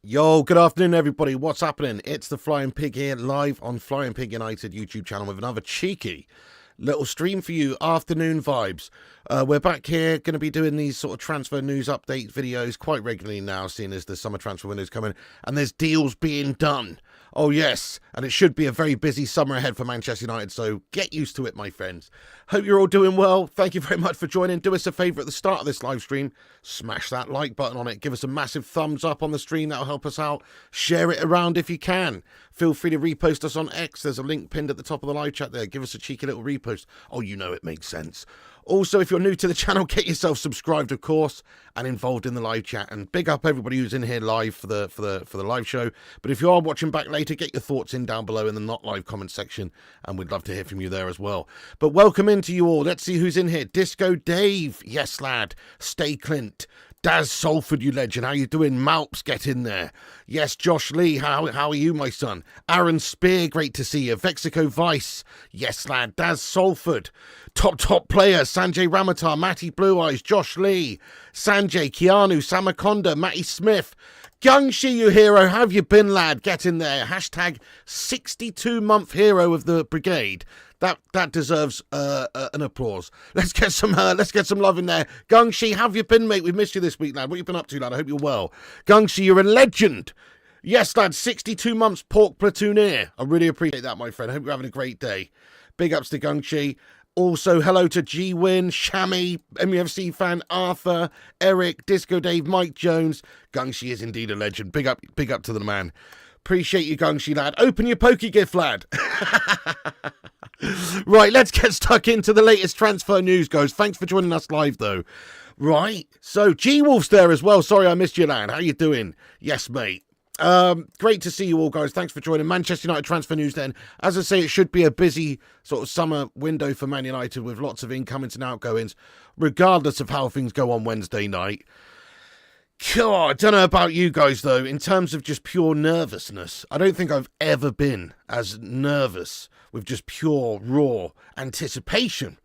Yo, good afternoon, everybody. What's happening? It's the Flying Pig here, live on Flying Pig United YouTube channel with another cheeky little stream for you, afternoon vibes. We're back here, going to be doing these sort of transfer news update videos quite regularly now, seeing as the summer transfer window is coming and there's deals being done. Oh yes, and it should be a very busy summer ahead for Manchester United, so get used to it, my friends. Hope you're all doing well. Thank you very much for joining. Do us a favour at the start of this live stream. Smash that like button on it. Give us a massive thumbs up on the stream. That'll help us out. Share it around if you can. Feel free to repost us on X. There's a link pinned at the top of the live chat there. Give us a cheeky little repost. Oh, you know it makes sense. Also, if you're new to the channel, get yourself subscribed, of course, and involved in the live chat. And big up everybody who's in here live for the live show. But if you are watching back later, get your thoughts in down below in the not live comment section, and we'd love to hear from you there as well. But welcome into you all. Let's see who's in here. Disco Dave, yes lad. Stay Clint. Daz Salford, you legend. How you doing? Malps, get in there. Yes, Josh Lee, how are you, my son? Aaron Spear, great to see you. Vexico Vice, yes, lad. Daz Salford, top player. Sanjay Ramatar, Matty Blue Eyes, Josh Lee, Sanjay, Keanu, Samakonda, Matty Smith. Gungshi, you hero, how have you been, lad? Get in there. Hashtag 62-month hero of the brigade. That deserves an applause. Let's get some love in there. Gungshi, how have you been, mate? We've missed you this week, lad. What you been up to, lad? I hope you're well. Gungshi, you're a legend. Yes, lad, 62 months pork platoonier. I really appreciate that, my friend. I hope you're having a great day. Big ups to Gungshi. Also, hello to G-Win, Shami, MUFC fan Arthur, Eric, Disco Dave, Mike Jones. Gungshi is indeed a legend. Big up to the man. Appreciate you, Gungshi, lad. Open your pokey gift, lad. Right, let's get stuck into the latest transfer news, guys. Thanks for joining us live, though. Right, so G-Wolf's there as well. Sorry I missed you, lad. How you doing? Yes, mate. Great to see you all, guys. Thanks for joining. Manchester United transfer news then. As I say, it should be a busy sort of summer window for Man United with lots of incomings and outgoings, regardless of how things go on Wednesday night. God, I don't know about you guys, though. In terms of just pure nervousness, I don't think I've ever been as nervous with just pure, raw anticipation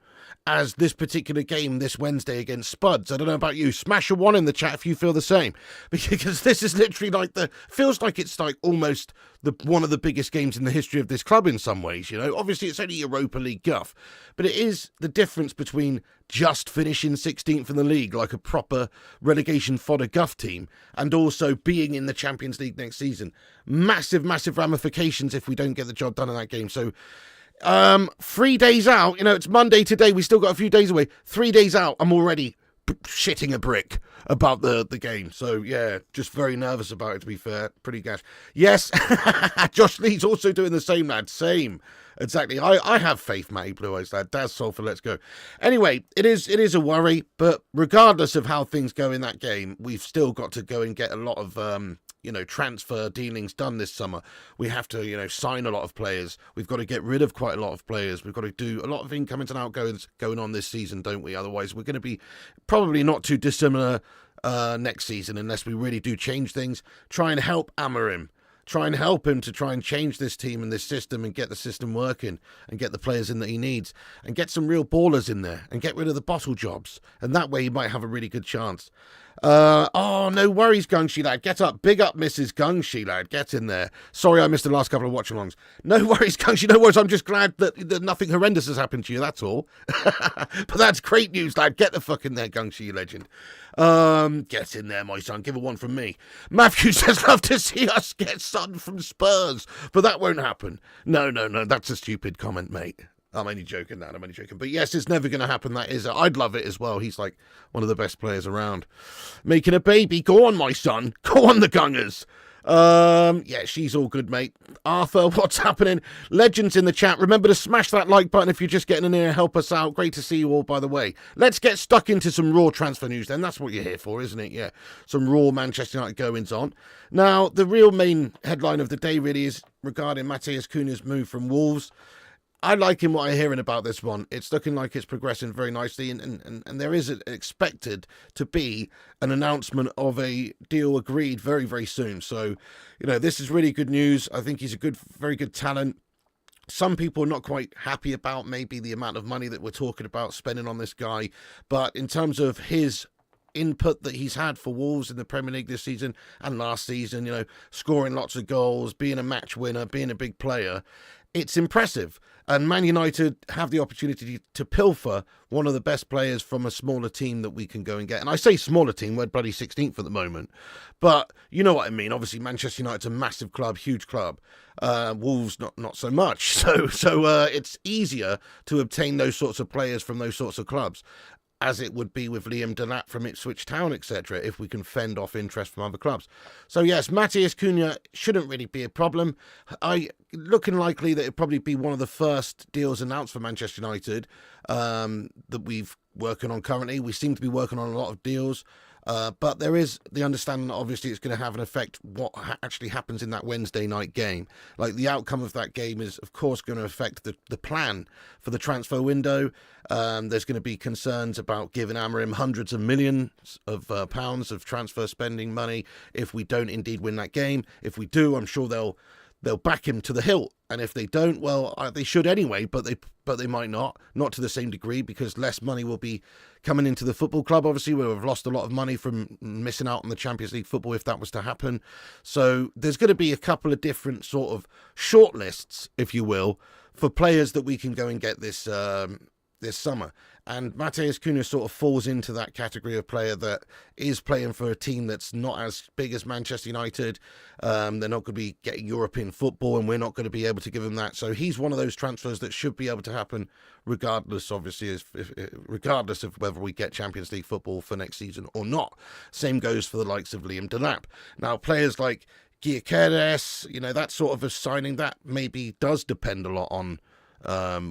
as this particular game this Wednesday against Spuds. I don't know about you. Smash a 1 in the chat if you feel the same. Because this is literally feels like it's like almost one of the biggest games in the history of this club in some ways, you know. Obviously, it's only Europa League guff. But it is the difference between just finishing 16th in the league like a proper relegation fodder guff team and also being in the Champions League next season. Massive, massive ramifications if we don't get the job done in that game. So 3 days out, you know, it's Monday today, we still got a few days away. 3 days out, I'm already shitting a brick about the game. So yeah, just very nervous about it, to be fair. Pretty gash. Yes, Josh Lee's also doing the same, lad. Same. Exactly. I have faith, Matty Blue Eyes, lad. Daz Sulphur, let's go. Anyway, it is a worry, but regardless of how things go in that game, we've still got to go and get a lot of transfer dealings done this summer. We have to, sign a lot of players. We've got to get rid of quite a lot of players. We've got to do a lot of incomings and outgoings going on this season, don't we? Otherwise, we're going to be probably not too dissimilar next season unless we really do change things. Try and help Amorim. Try and help him to try and change this team and this system and get the system working and get the players in that he needs and get some real ballers in there and get rid of the bottle jobs. And that way he might have a really good chance. No worries, Gungshi lad. Get up. Big up, Mrs. Gungshi lad. Get in there. Sorry I missed the last couple of watch-alongs. No worries, Gungshi. No worries. I'm just glad that nothing horrendous has happened to you. That's all. But that's great news, lad. Get the fuck in there, Gungshi, you legend. Get in there, my son. Give a one from me. Matthew says, love to see us get Son from Spurs. But that won't happen. No. That's a stupid comment, mate. I'm only joking, lad. I'm only joking. But yes, it's never going to happen. That is. I'd love it as well. He's like one of the best players around. Making a baby. Go on, my son. Go on, the Gungers. Yeah, she's all good, mate. Arthur, what's happening? Legends in the chat. Remember to smash that like button if you're just getting in here. Help us out. Great to see you all, by the way. Let's get stuck into some Raw transfer news then. That's what you're here for, isn't it? Yeah, some Raw Manchester United goings on. Now, the real main headline of the day really is regarding Matheus Cunha's move from Wolves. I like him what I'm hearing about this one. It's looking like it's progressing very nicely, and there is expected to be an announcement of a deal agreed very, very soon. So, this is really good news. I think he's a very good talent. Some people are not quite happy about maybe the amount of money that we're talking about spending on this guy, but in terms of his input that he's had for Wolves in the Premier League this season and last season, scoring lots of goals, being a match winner, being a big player, it's impressive. And Man United have the opportunity to pilfer one of the best players from a smaller team that we can go and get. And I say smaller team, we're bloody 16th at the moment. But you know what I mean. Obviously, Manchester United's a massive club, huge club. Wolves, not so much. So it's easier to obtain those sorts of players from those sorts of clubs, as it would be with Liam Delap from Ipswich Town, etc., if we can fend off interest from other clubs. So yes, Matheus Cunha shouldn't really be a problem. Looking likely that it'll probably be one of the first deals announced for Manchester United that we've working on currently. We seem to be working on a lot of deals. But there is the understanding that obviously it's going to have an effect what actually happens in that Wednesday night game. Like the outcome of that game is, of course, going to affect the plan for the transfer window. There's going to be concerns about giving Amorim hundreds of millions of pounds of transfer spending money if we don't indeed win that game. If we do, I'm sure they'll back him to the hilt. And if they don't, well, they should anyway, but they might not to the same degree, because less money will be coming into the football club. Obviously, we've lost a lot of money from missing out on the Champions League football if that was to happen. So there's going to be a couple of different sort of shortlists, if you will, for players that we can go and get this summer. And Matheus Cunha sort of falls into that category of player that is playing for a team that's not as big as Manchester United. They're not going to be getting European football, and we're not going to be able to give them that. So he's one of those transfers that should be able to happen regardless, obviously, regardless of whether we get Champions League football for next season or not. Same goes for the likes of Liam Delap. Now, players like Gyokeres, that sort of a signing, that maybe does depend a lot on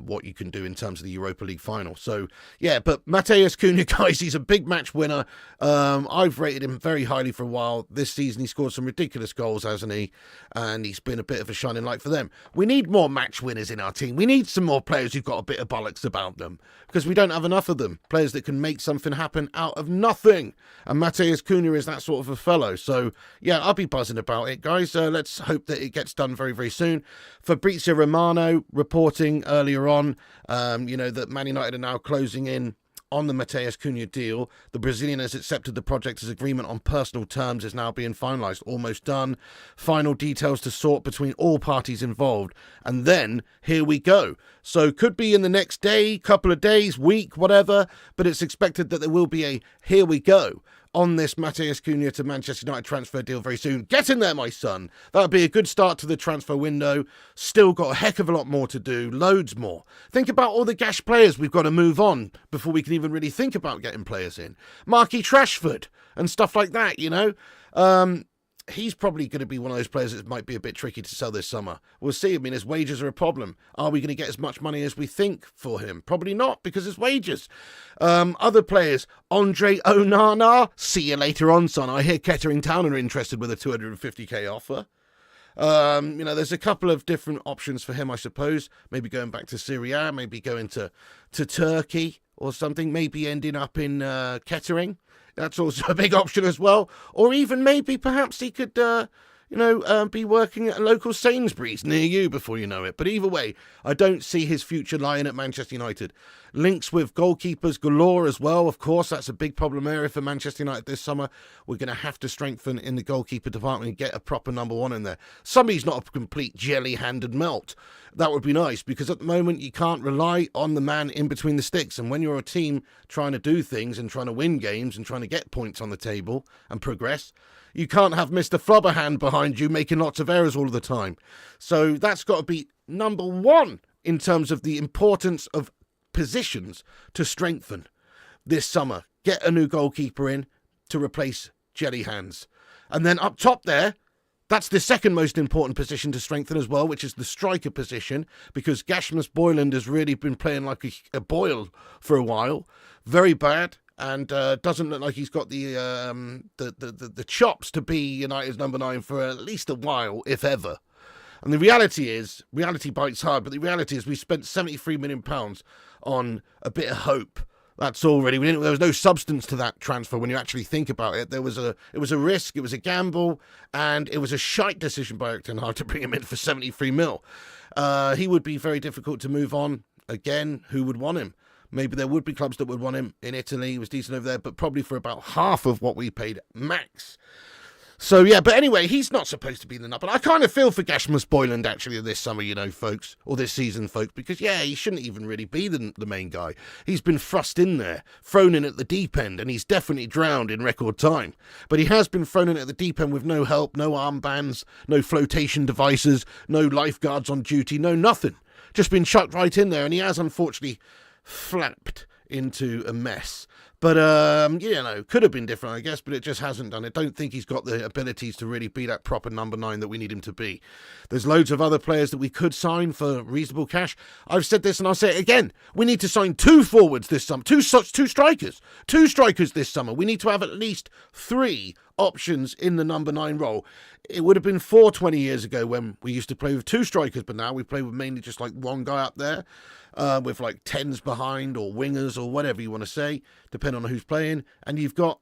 what you can do in terms of the Europa League final. So yeah, but Matheus Cunha, guys, he's a big match winner. I've rated him very highly for a while. This season he scored some ridiculous goals, hasn't he? And he's been a bit of a shining light for them. We need more match winners in our team. We need some more players who've got a bit of bollocks about them, because we don't have enough of them. Players that can make something happen out of nothing. And Matheus Cunha is that sort of a fellow. So yeah, I'll be buzzing about it, guys. Let's hope that it gets done very, very soon. Fabrizio Romano reporting earlier on, that Man United are now closing in on the Matheus Cunha deal. The Brazilian has accepted the project as agreement on personal terms is now being finalised. Almost done. Final details to sort between all parties involved. And then, here we go. So, could be in the next day, couple of days, week, whatever. But it's expected that there will be a here we go on this Matheus Cunha to Manchester United transfer deal very soon. Get in there, my son. That would be a good start to the transfer window. Still got a heck of a lot more to do. Loads more. Think about all the gash players we've got to move on before we can even really think about getting players in. Marky Trashford and stuff like that, he's probably going to be one of those players that might be a bit tricky to sell this summer. We'll see. I mean, his wages are a problem. Are we going to get as much money as we think for him? Probably not, because his wages. Other players, Andre Onana. See you later on, son. I hear Kettering Town are interested with a 250k offer. There's a couple of different options for him, I suppose. Maybe going back to Serie A, maybe going to Turkey or something. Maybe ending up in Kettering. That's also a big option as well. Or even maybe perhaps he could, be working at a local Sainsbury's near you before you know it. But either way, I don't see his future lying at Manchester United. Links with goalkeepers galore as well. Of course, that's a big problem area for Manchester United this summer. We're going to have to strengthen in the goalkeeper department and get a proper number one in there. Somebody's not a complete jelly-handed melt. That would be nice, because at the moment you can't rely on the man in between the sticks. And when you're a team trying to do things and trying to win games and trying to get points on the table and progress, you can't have Mr. Flubberhand behind you making lots of errors all of the time. So that's got to be number one in terms of the importance of positions to strengthen this summer. Get a new goalkeeper in to replace Jelly Hands. And then up top there, That's the second most important position to strengthen as well, which is the striker position, because Gasmus Boyland has really been playing like a boil for a while. Very bad, and doesn't look like he's got the chops to be United's number 9 for at least a while, if ever. And the reality bites hard, but the reality is we spent £73 million on a bit of hope. That's all really. There was no substance to that transfer when you actually think about it. It was a risk, it was a gamble, and it was a shite decision by Erik ten Hag to bring him in for 73 mil. He would be very difficult to move on. Again, who would want him? Maybe there would be clubs that would want him. In Italy, he was decent over there, but probably for about half of what we paid max. So, yeah, but anyway, he's not supposed to be the nut. But I kind of feel for Gasmus Boyland, actually, this summer, folks, or this season, folks, because, yeah, he shouldn't even really be the main guy. He's been thrust in there, thrown in at the deep end, and he's definitely drowned in record time. But he has been thrown in at the deep end with no help, no armbands, no flotation devices, no lifeguards on duty, no nothing. Just been chucked right in there, and he has, unfortunately, flapped into a mess. But, could have been different, I guess, but it just hasn't done. I don't think he's got the abilities to really be that proper number 9 that we need him to be. There's loads of other players that we could sign for reasonable cash. I've said this and I'll say it again. We need to sign 2 forwards this summer. Two strikers. 2 strikers this summer. We need to have at least 3 options in the number 9 role. It would have been 4 20 years ago when we used to play with 2 strikers, but now we play with mainly just like one guy up there. With like 10s behind or wingers or whatever you want to say, depending on who's playing, and you've got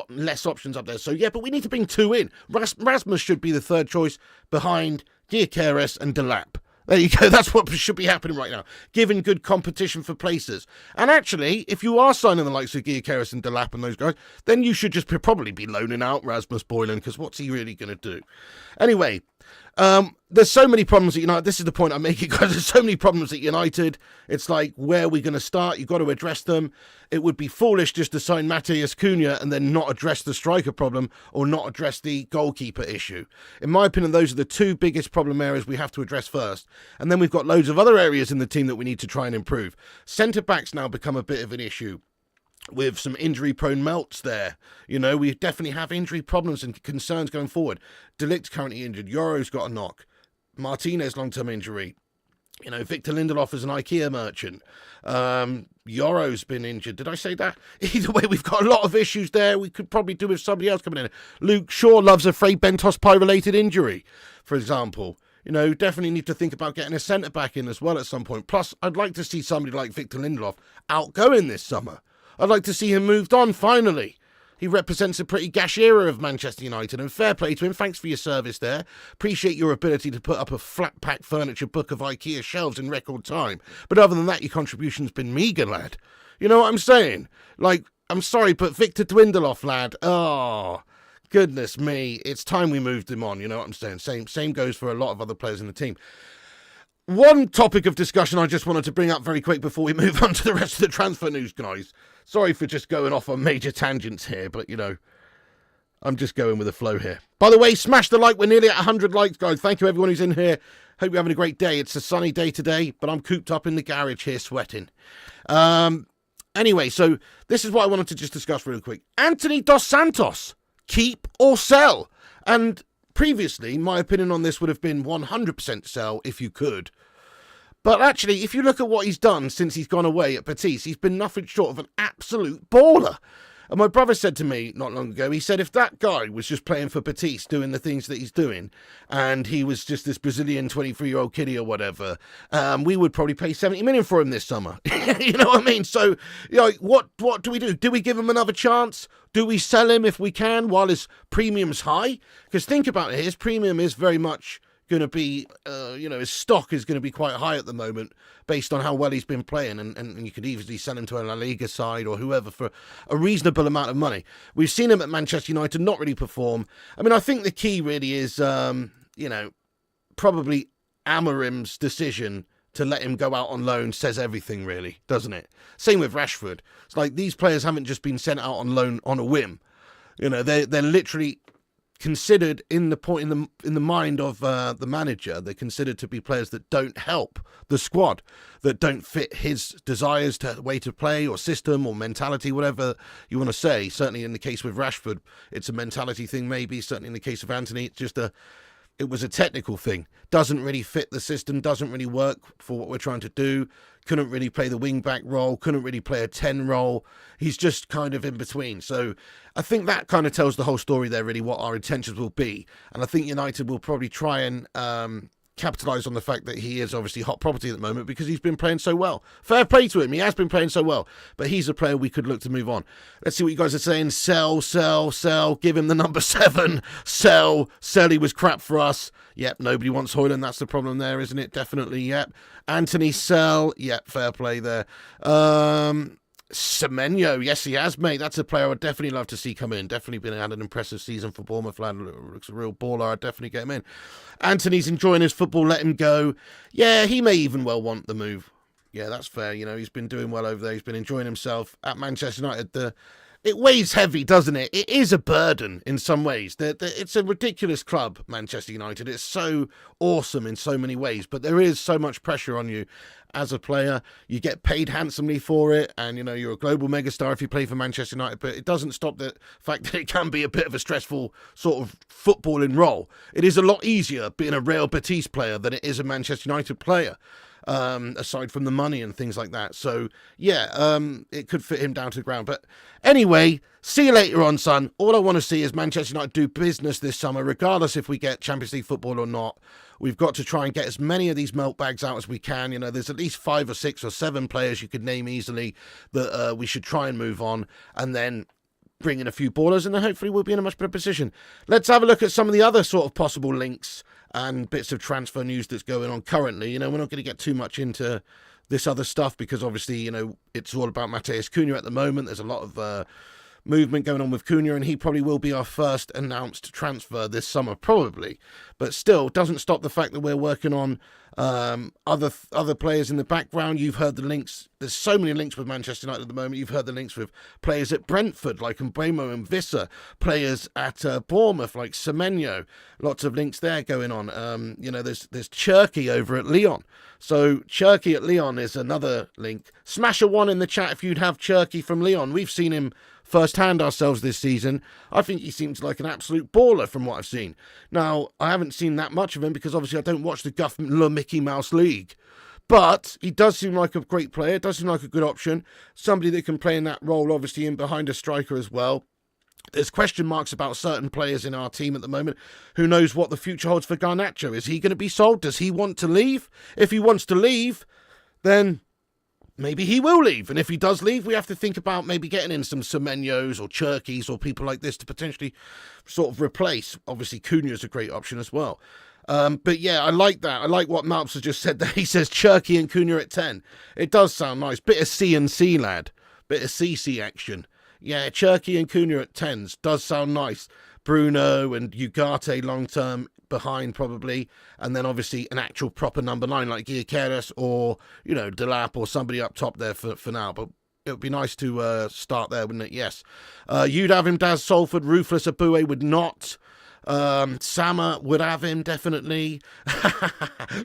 less options up there. So yeah, but we need to bring 2 in. Rasmus should be the third choice behind Gyokeres and Delap. There you go. That's what should be happening right now, given good competition for places. And actually, if you are signing the likes of Gyokeres and Delap and those guys, then you should just probably be loaning out Rasmus Boyland, because what's he really going to do? Anyway, there's so many problems at United. This is the point I'm making, guys. There's so many problems at United. It's like, where are we going to start? You've got to address them. It would be foolish just to sign Matheus Cunha and then not address the striker problem or not address the goalkeeper issue. In my opinion, those are the 2 biggest problem areas we have to address first. And then we've got loads of other areas in the team that we need to try and improve. Centre-backs now become a bit of an issue, with some injury-prone melts there. We definitely have injury problems and concerns going forward. De Ligt's currently injured. Yoro's got a knock. Martinez, long-term injury. Victor Lindelof is an IKEA merchant. Yoro's been injured. Did I say that? Either way, we've got a lot of issues there. We could probably do with somebody else coming in. Luke Shaw loves a Frey Bentos pie-related injury, for example. Definitely need to think about getting a centre-back in as well at some point. Plus, I'd like to see somebody like Victor Lindelof outgoing this summer. I'd like to see him moved on, finally. He represents a pretty gash era of Manchester United, and fair play to him. Thanks for your service there. Appreciate your ability to put up a flat-pack furniture book of IKEA shelves in record time. But other than that, your contribution's been meagre, lad. You know what I'm saying? Like, I'm sorry, but Victor Lindelof, lad. Oh, goodness me. It's time we moved him on, you know what I'm saying? Same goes for a lot of other players in the team. One topic of discussion I just wanted to bring up very quick before we move on to the rest of the transfer news, guys. Sorry for just going off on major tangents here, but, I'm just going with the flow here. By the way, smash the like. We're nearly at 100 likes, guys. Thank you, everyone who's in here. Hope you're having a great day. It's a sunny day today, but I'm cooped up in the garage here sweating. Anyway, so this is what I wanted to just discuss real quick. Anthony Dos Santos, keep or sell? And previously, my opinion on this would have been 100% sell if you could. But actually, if you look at what he's done since he's gone away at Betis, he's been nothing short of an absolute baller. And my brother said to me not long ago, he said if that guy was just playing for Betis, doing the things that he's doing, and he was just this Brazilian 23-year-old kiddie or whatever, we would probably pay 70 million for him this summer. You know what I mean? So, what do we do? Do we give him another chance? Do we sell him if we can while his premium's high? Because think about it, his premium is very much going to be, his stock is going to be quite high at the moment based on how well he's been playing, and you could easily sell him to a La Liga side or whoever for a reasonable amount of money. We've seen him at Manchester United not really perform. I mean, I think the key really is, probably Amorim's decision to let him go out on loan says everything, really, doesn't it? Same with Rashford. It's like these players haven't just been sent out on loan on a whim. They're literally considered in the mind of the manager. They're considered to be players that don't help the squad, that don't fit his desires to way to play or system or mentality, whatever you want to say. Certainly in the case with Rashford, it's a mentality thing. Maybe certainly in the case of Anthony, it's just it was a technical thing. Doesn't really fit the system, doesn't really work for what we're trying to do. Couldn't really play the wing-back role, couldn't really play a 10 role. He's just kind of in between. So I think that kind of tells the whole story there, really, what our intentions will be. And I think United will probably try and capitalise on the fact that he is obviously hot property at the moment because he's been playing so well. Fair play to him. He has been playing so well. But he's a player we could look to move on. Let's see what you guys are saying. Sell, sell, sell. Give him the number 7. Sell. Sell, he was crap for us. Yep, nobody wants Højlund. That's the problem there, isn't it? Definitely, yep. Anthony, sell. Yep, fair play there. Semenyo, yes, he has, mate. That's a player I'd definitely love to see come in. Definitely had an impressive season for Bournemouth. Looks a real baller. I'd definitely get him in. Anthony's enjoying his football. Let him go. Yeah, he may even well want the move. Yeah, that's fair. You know, he's been doing well over there. He's been enjoying himself at Manchester United. It weighs heavy, doesn't it? It is a burden in some ways. It's a ridiculous club, Manchester United. It's so awesome in so many ways, but there is so much pressure on you as a player. You get paid handsomely for it, and you know you're a global megastar if you play for Manchester United, but it doesn't stop the fact that it can be a bit of a stressful sort of footballing role. It is a lot easier being a Real Betis player than it is a Manchester United player. Aside from the money and things like that. So, yeah, it could fit him down to the ground. But anyway, see you later on, son. All I want to see is Manchester United do business this summer, regardless if we get Champions League football or not. We've got to try and get as many of these milk bags out as we can. You know, there's at least 5 or 6 or 7 players you could name easily that we should try and move on. And then bring in a few ballers, and then hopefully we'll be in a much better position. Let's have a look at some of the other sort of possible links and bits of transfer news that's going on currently. You know, we're not going to get too much into this other stuff because obviously, you know, it's all about Matheus Cunha at the moment. There's a lot of movement going on with Cunha, and he probably will be our first announced transfer this summer, probably. But still, doesn't stop the fact that we're working on other players in the background. You've heard the links. There's so many links with Manchester United at the moment. You've heard the links with players at Brentford like Mbeumo and Visser, players at Bournemouth like Semenyo. Lots of links there going on. You know, there's Cherky over at Lyon. So Cherky at Lyon is another link. Smash a 1 in the chat if you'd have Cherky from Lyon. We've seen him first-hand ourselves this season. I think he seems like an absolute baller from what I've seen. Now, I haven't seen that much of him because obviously I don't watch the Mickey Mouse League. But he does seem like a great player, does seem like a good option. Somebody that can play in that role, obviously, in behind a striker as well. There's question marks about certain players in our team at the moment. Who knows what the future holds for Garnacho? Is he going to be sold? Does he want to leave? If he wants to leave, then maybe he will leave. And if he does leave, we have to think about maybe getting in some Semenyos or Cherkys or people like this to potentially sort of replace. Obviously, Cunha is a great option as well. But yeah, I like that. I like what Malps has just said there. He says Cherky and Cunha at 10. It does sound nice. Bit of C&C, lad. Bit of CC action. Yeah, Cherky and Cunha at 10s does sound nice. Bruno and Ugarte long-term behind probably. And then obviously an actual proper number 9 like Gyokeres or, you know, Delap or somebody up top there for now. But it would be nice to start there, wouldn't it? Yes. You'd have him, Daz Salford. Ruthless Abue would not. Sama would have him, definitely.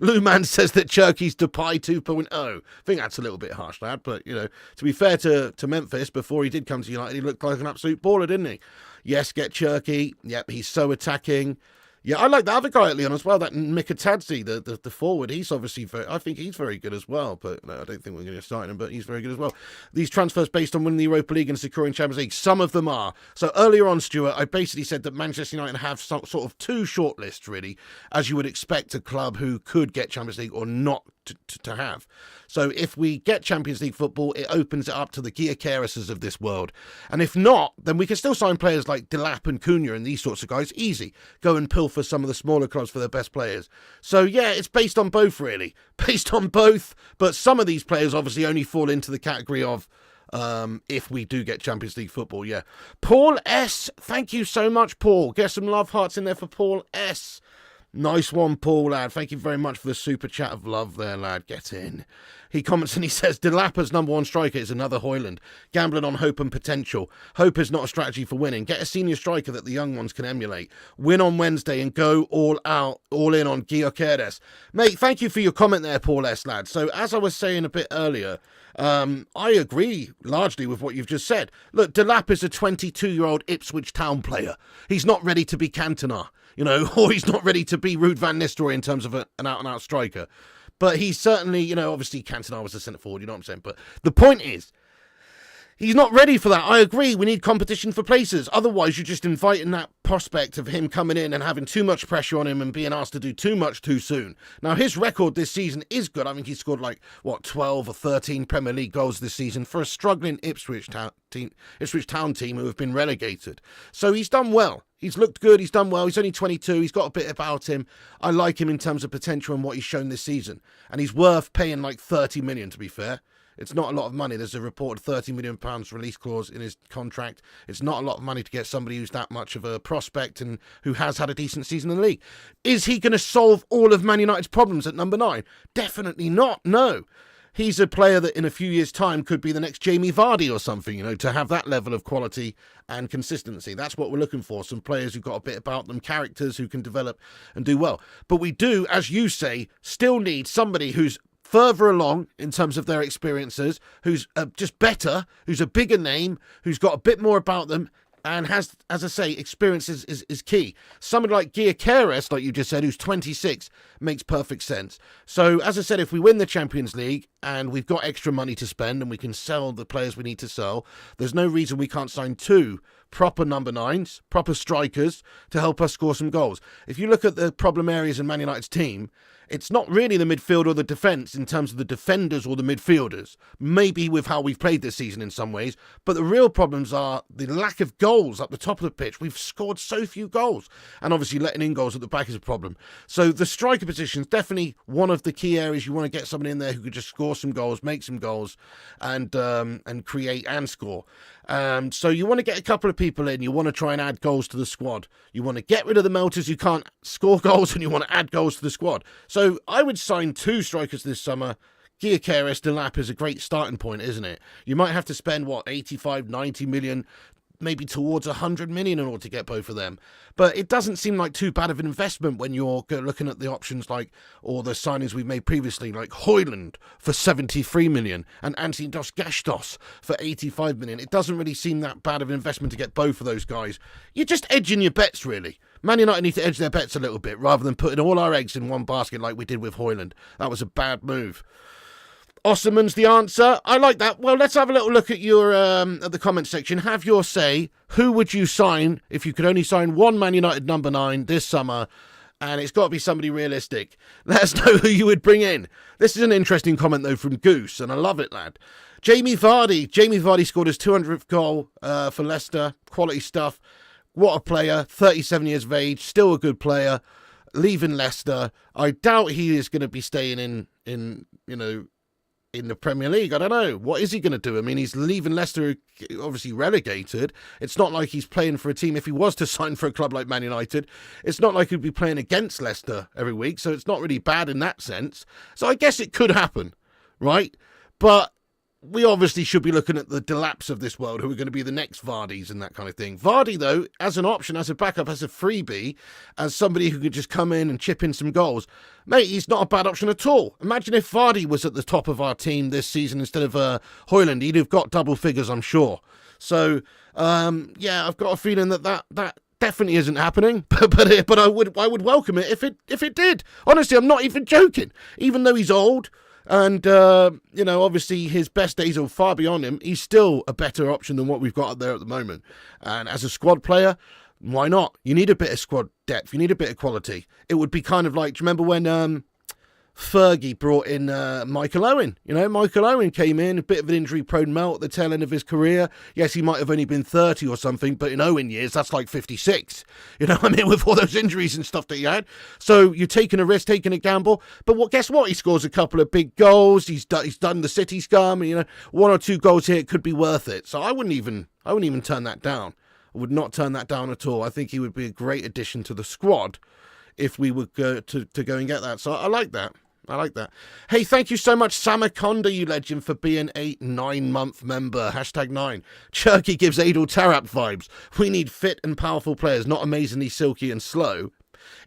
Luman says that Cherky's Depay 2.0. I think that's a little bit harsh, lad. But, you know, to be fair to Memphis, before he did come to United, he looked like an absolute baller, didn't he? Yes, get Cherky. Yep, he's so attacking. Yeah, I like the other guy at Lyon as well, that Mikatadze, the forward. He's obviously I think he's very good as well, but no, I don't think we're going to start him, but he's very good as well. These transfers based on winning the Europa League and securing Champions League, some of them are. So earlier on, Stuart, I basically said that Manchester United have some sort of 2 shortlists, really, as you would expect a club who could get Champions League or not to have. So if we get Champions League football, it opens it up to the Gyokereses of this world. And if not, then we can still sign players like Delap and Cunha and these sorts of guys. Easy. Go and pilfer some of the smaller clubs for their best players. So yeah, it's based on both, really. Based on both. But some of these players obviously only fall into the category of if we do get Champions League football, yeah. Paul S. Thank you so much, Paul. Get some love hearts in there for Paul S. Nice one, Paul, lad. Thank you very much for the super chat of love there, lad. Get in. He comments and he says, Delap as number one striker is another Højlund. Gambling on hope and potential. Hope is not a strategy for winning. Get a senior striker that the young ones can emulate. Win on Wednesday and go all out, all in on Gyokeres. Mate, thank you for your comment there, Paul S, lad. So, as I was saying a bit earlier, I agree largely with what you've just said. Look, Delap is a 22-year-old Ipswich Town player. He's not ready to be Cantona, or he's not ready to be Ruud van Nistelrooy in terms of an out-and-out striker. But he's certainly, obviously Cantona was the centre forward, you know what I'm saying? But the point is, he's not ready for that. I agree, we need competition for places. Otherwise, you're just inviting that prospect of him coming in and having too much pressure on him and being asked to do too much too soon. Now, his record this season is good. I think he scored 12 or 13 Premier League goals this season for a struggling Ipswich Town team who have been relegated. So he's done well. He's looked good. He's done well. He's only 22. He's got a bit about him. I like him in terms of potential and what he's shown this season. And he's worth paying 30 million, to be fair. It's not a lot of money. There's a reported £30 million release clause in his contract. It's not a lot of money to get somebody who's that much of a prospect and who has had a decent season in the league. Is he going to solve all of Man United's problems at number 9? Definitely not, no. He's a player that in a few years' time could be the next Jamie Vardy or something, to have that level of quality and consistency. That's what we're looking for. Some players who've got a bit about them, characters who can develop and do well. But we do, as you say, still need somebody who's further along in terms of their experiences, who's just better, who's a bigger name, who's got a bit more about them, and has, as I say, experience is key. Somebody like Gyokeres, like you just said, who's 26, makes perfect sense. So, as I said, if we win the Champions League and we've got extra money to spend and we can sell the players we need to sell, there's no reason we can't sign 2 proper number 9s, proper strikers, to help us score some goals. If you look at the problem areas in Man United's team, it's not really the midfield or the defence in terms of the defenders or the midfielders, maybe with how we've played this season in some ways, but the real problems are the lack of goals up the top of the pitch. We've scored so few goals, and obviously letting in goals at the back is a problem. So the striker position is definitely one of the key areas. You want to get someone in there who could just score some goals, make some goals, and create and score. So you want to get a couple of people in. You want to try and add goals to the squad. You want to get rid of the melters who can't score goals, and you want to add goals to the squad. So I would sign 2 strikers this summer. Gyokeres, Delap is a great starting point, isn't it? You might have to spend, 85, 90 million, maybe towards 100 million in order to get both of them. But it doesn't seem like too bad of an investment when you're looking at the options or the signings we've made previously, like Højlund for 73 million and Anthony Dos Gestos for 85 million. It doesn't really seem that bad of an investment to get both of those guys. You're just edging your bets, really. Man United need to edge their bets a little bit rather than putting all our eggs in one basket like we did with Højlund. That was a bad move. Osserman's the answer. I like that. Well, let's have a little look at your at the comment section. Have your say. Who would you sign if you could only sign one Man United number 9 this summer? And it's got to be somebody realistic. Let us know who you would bring in. This is an interesting comment, though, from Goose, and I love it, lad. Jamie Vardy. Jamie Vardy scored his 200th goal for Leicester. Quality stuff. What a player. 37 years of age. Still a good player. Leaving Leicester. I doubt he is going to be staying in the Premier League. I don't know. What is he going to do? I mean, he's leaving Leicester, obviously relegated. It's not like he's playing for a team. If he was to sign for a club like Man United, it's not like he'd be playing against Leicester every week, so it's not really bad in that sense. So I guess it could happen, right? But we obviously should be looking at the Delaps of this world, who are going to be the next Vardys and that kind of thing. Vardy, though, as an option, as a backup, as a freebie, as somebody who could just come in and chip in some goals, mate, he's not a bad option at all. Imagine if Vardy was at the top of our team this season instead of Højlund. He'd have got double figures, I'm sure. So, I've got a feeling that definitely isn't happening, but I would welcome it if it did. Honestly, I'm not even joking. Even though he's old, and, obviously his best days are far beyond him, he's still a better option than what we've got up there at the moment. And as a squad player, why not? You need a bit of squad depth. You need a bit of quality. It would be kind of like, do you remember when Fergie brought in Michael Owen? Michael Owen came in, a bit of an injury-prone melt at the tail end of his career. Yes, he might have only been 30 or something, but in Owen years, that's like 56. With all those injuries and stuff that he had. So you're taking a risk, taking a gamble. But guess what? He scores a couple of big goals. He's done the City scum. 1 or 2 goals here, it could be worth it. So I wouldn't even turn that down. I would not turn that down at all. I think he would be a great addition to the squad if we would go to go and get that. So I like that. I like that. Hey, thank you so much, Samaconda, you legend, for being a 9-month member. #9. Cherky gives Adel Tarap vibes. We need fit and powerful players, not amazingly silky and slow.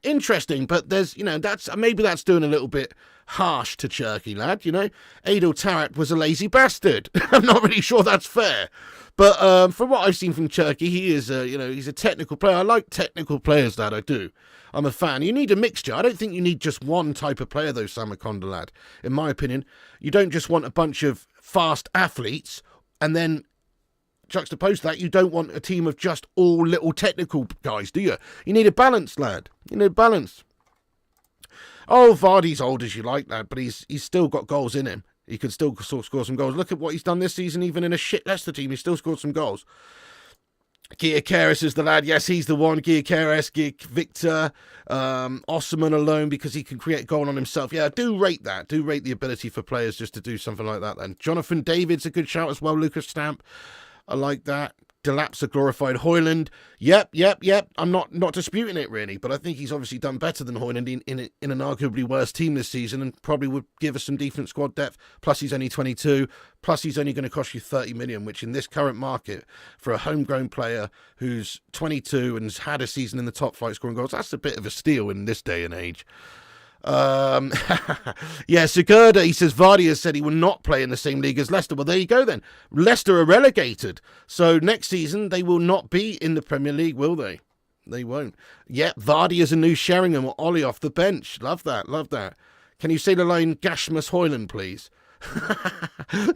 Interesting, but there's, maybe that's doing a little bit harsh to Cherky, lad, Adel Tarap was a lazy bastard. I'm not really sure that's fair. But from what I've seen from Cherky, he is, he's a technical player. I like technical players, lad, I do. I'm a fan. You need a mixture. I don't think you need just one type of player, though, Samaconda, lad. In my opinion, you don't just want a bunch of fast athletes and then juxtaposed to that, you don't want a team of just all little technical guys, do you? You need a balance, lad. You need a balance. Oh, Vardy's old as you like, lad, but he's still got goals in him. He can still score some goals. Look at what he's done this season, even in a shit Leicester team. He's still scored some goals. Gyokeres is the lad. Yes, he's the one. Gyokeres, Victor, Osman alone because he can create a goal on himself. Yeah, I do rate that. Do rate the ability for players just to do something like that then. Jonathan David's a good shout as well. Lucas Stamp. I like that. Delap's a glorified Højlund. Yep. I'm not disputing it, really, but I think he's obviously done better than Højlund in an arguably worse team this season and probably would give us some decent squad depth. Plus, he's only 22. Plus, he's only going to cost you 30 million, which in this current market, for a homegrown player who's 22 and has had a season in the top flight scoring goals, that's a bit of a steal in this day and age. Yeah, Sigurda, he says Vardy has said he will not play in the same league as Leicester. Well, there you go then. Leicester are relegated. So next season they will not be in the Premier League, will they? They won't. Yeah, Vardy is a new Sheringham or Ollie off the bench. Love that, love that. Can you say the line Gashmas Højlund, please?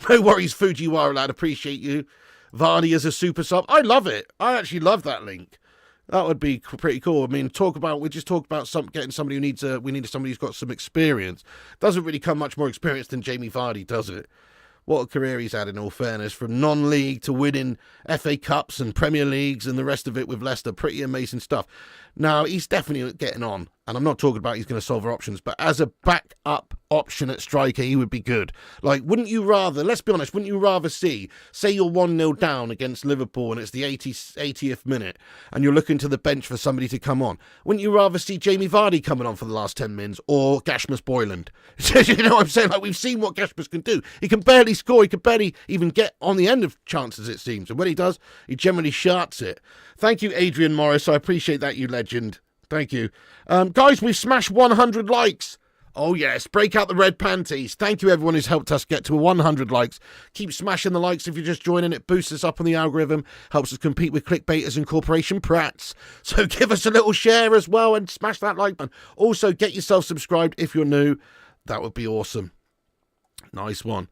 No worries, Fujiwara lad, appreciate you. Vardy is a super sub. I love it. I actually love that link. That would be pretty cool. I mean, we just talk about getting somebody who we need somebody who's got some experience. Doesn't really come much more experience than Jamie Vardy, does it? What a career he's had, in all fairness, from non-league to winning FA Cups and Premier Leagues and the rest of it with Leicester. Pretty amazing stuff. Now, he's definitely getting on, and I'm not talking about he's going to solve our options, but as a backup option at striker, he would be good. Like, wouldn't you rather, let's be honest, wouldn't you rather say you're 1-0 down against Liverpool and it's the 80th minute and you're looking to the bench for somebody to come on? Wouldn't you rather see Jamie Vardy coming on for the last 10 minutes or Gashmas Højlund? You know what I'm saying? Like, we've seen what Gashmas can do. He can barely score. He can barely even get on the end of chances, it seems. And when he does, he generally sharts it. Thank you, Adrian Morris. I appreciate that, you legend. Thank you. Guys, we've smashed 100 likes. Oh, yes. Break out the red panties. Thank you, everyone who's helped us get to 100 likes. Keep smashing the likes if you're just joining. It boosts us up on the algorithm, helps us compete with clickbaiters and corporation prats. So give us a little share as well and smash that like button. Also, get yourself subscribed if you're new. That would be awesome. Nice one.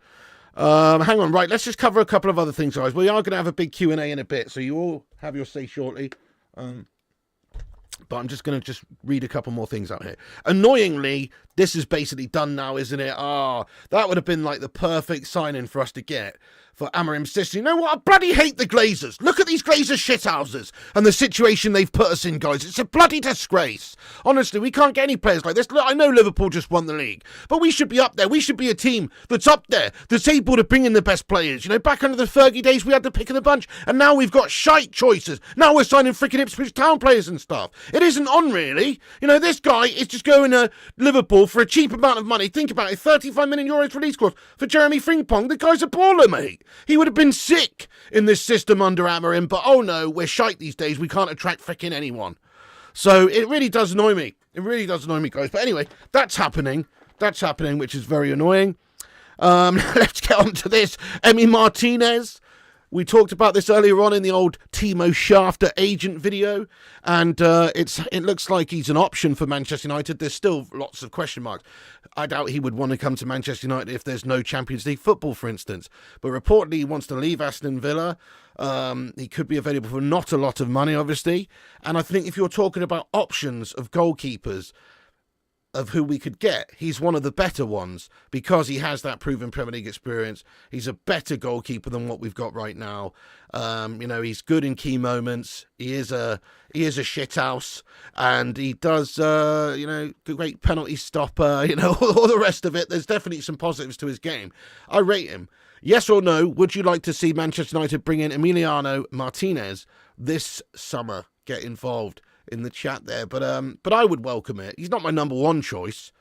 Hang on. Right, let's just cover a couple of other things, guys. We are going to have a big Q&A in a bit, so you all have your say shortly. But I'm just going to read a couple more things out here. Annoyingly, this is basically done now, isn't it? That would have been like the perfect sign-in for us to get for Amorim Sicily. You know what? I bloody hate the Glazers. Look at these Glazer shithouses and the situation they've put us in, guys. It's a bloody disgrace. Honestly, we can't get any players like this. Look, I know Liverpool just won the league, but we should be up there. We should be a team that's up there, that's able to bring in the best players. Back under the Fergie days, we had the pick of the bunch, and now we've got shite choices. Now we're signing freaking Ipswich Town players and stuff. It isn't on, really. This guy is just going to Liverpool for a cheap amount of money. Think about it, 35 million euros release clause for Jeremy Frimpong. The guy's a baller, mate. He would have been sick in this system under Amorim, but oh no, we're shite these days. We can't attract frickin' anyone. So it really does annoy me. It really does annoy me, guys. But anyway, that's happening. That's happening, which is very annoying. Let's get on to this. Emi Martinez. We talked about this earlier on in the old Timo Schafter agent video, and it looks like he's an option for Manchester United. There's still lots of question marks. I doubt he would want to come to Manchester United if there's no Champions League football, for instance. But reportedly, he wants to leave Aston Villa. He could be available for not a lot of money, obviously. And I think if you're talking about options of goalkeepers, of who we could get, he's one of the better ones because he has that proven Premier League experience. He's a better goalkeeper than what we've got right now. He's good in key moments. He is a shithouse, and he does great penalty stopper. All the rest of it. There's definitely some positives to his game. I rate him. Yes or no? Would you like to see Manchester United bring in Emiliano Martinez this summer? Get involved. in the chat there. But I would welcome it. He's not my number one choice,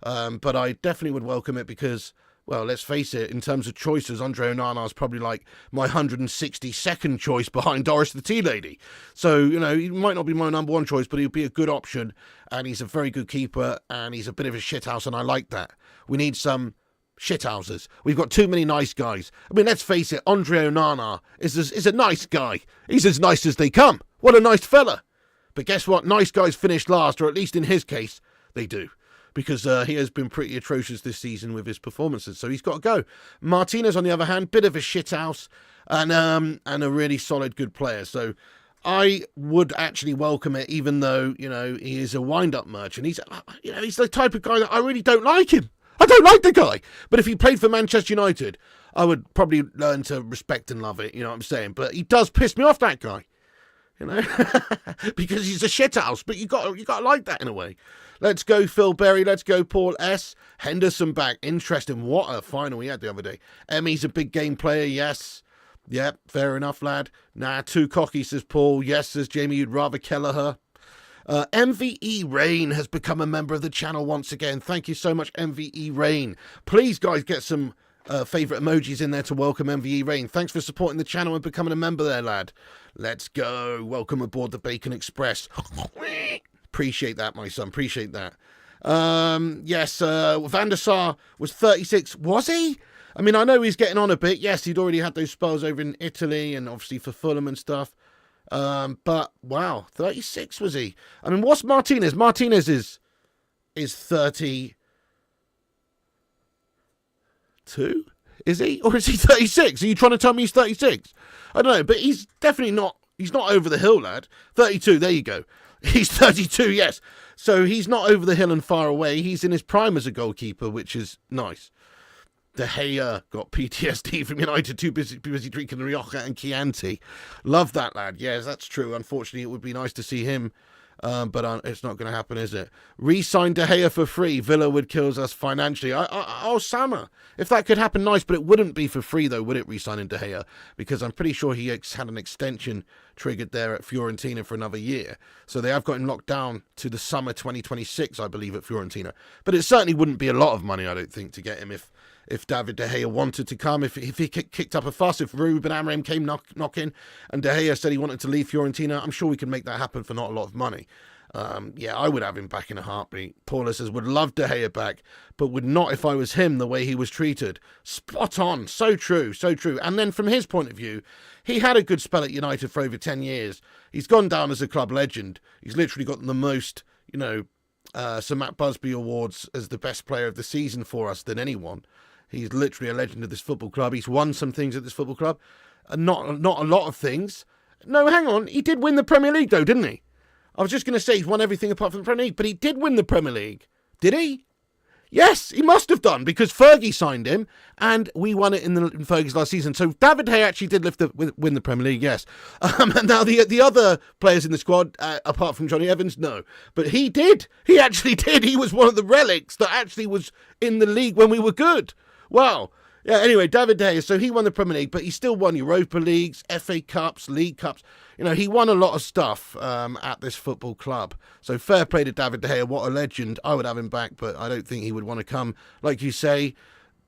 but I definitely would welcome it because, well, let's face it, in terms of choices, Andre Onana is probably like my 162nd choice behind Doris the Tea Lady. So, he might not be my number one choice, but he'd be a good option, and he's a very good keeper, and he's a bit of a shithouse, and I like that. We need some shithouses. We've got too many nice guys. I mean, let's face it, Andre Onana is a nice guy. He's as nice as they come. What a nice fella. But guess what? Nice guys finish last, or at least in his case, they do. Because he has been pretty atrocious this season with his performances, so he's got to go. Martinez, on the other hand, bit of a shithouse, and a really solid, good player. So I would actually welcome it, even though he is a wind-up merchant. He's the type of guy that I really don't like him. I don't like the guy. But if he played for Manchester United, I would probably learn to respect and love it. You know what I'm saying? But he does piss me off, that guy. Because he's a shithouse. But you got to like that in a way. Let's go Phil Berry. Let's go Paul S. Henderson back. Interesting. What a final he had the other day. Emmy's a big game player. Yes. Yep. Fair enough, lad. Nah, too cocky, says Paul. Yes, says Jamie. You'd rather Kelleher. MVE Rain has become a member of the channel once again. Thank you so much, MVE Rain. Please, guys, get some favourite emojis in there to welcome MVE Rain. Thanks for supporting the channel and becoming a member there, lad. Let's go. Welcome aboard the Bacon Express. Appreciate that, my son. Appreciate that. Yes, Van der Sar was 36. Was he? I mean, I know he's getting on a bit. Yes, he'd already had those spells over in Italy and obviously for Fulham and stuff. But, wow, 36 was he? I mean, what's Martinez? Martinez is 32? Is he? Or is he 36? Are you trying to tell me he's 36? I don't know, but he's definitely not. He's not over the hill, lad. 32, there you go. He's 32, yes. So he's not over the hill and far away. He's in his prime as a goalkeeper, which is nice. De Gea got PTSD from United, too busy drinking Rioja and Chianti. Love that, lad. Yes, that's true. Unfortunately, it would be nice to see him, but it's not going to happen, is it? Re-sign De Gea for free. Villa would kill us financially. Sama, if that could happen, nice, but it wouldn't be for free, though, would it, re-signing De Gea? Because I'm pretty sure he had an extension triggered there at Fiorentina for another year. So they have got him locked down to the summer 2026, I believe, at Fiorentina. But it certainly wouldn't be a lot of money, I don't think, to get him if David De Gea wanted to come, if he kicked up a fuss, if Ruben Amorim came knocking and De Gea said he wanted to leave Fiorentina, I'm sure we could make that happen for not a lot of money. Yeah, I would have him back in a heartbeat. Paula says, would love De Gea back, but would not if I was him, the way he was treated. Spot on. So true, so true. And then from his point of view, he had a good spell at United for over 10 years. He's gone down as a club legend. He's literally got the most, Sir Matt Busby awards as the best player of the season for us than anyone. He's literally a legend of this football club. He's won some things at this football club. Not a lot of things. No, hang on. He did win the Premier League, though, didn't he? I was just going to say he's won everything apart from the Premier League, but he did win the Premier League. Did he? Yes, he must have done, because Fergie signed him, and we won it in Fergie's last season. So David Hay actually did win the Premier League, yes. And now the other players in the squad, apart from Johnny Evans, no. But he did. He actually did. He was one of the relics that actually was in the league when we were good. Wow. Yeah, anyway, David De Gea, so he won the Premier League, but he still won Europa Leagues, FA Cups, League Cups. He won a lot of stuff at this football club. So fair play to David De Gea. What a legend. I would have him back, but I don't think he would want to come. Like you say,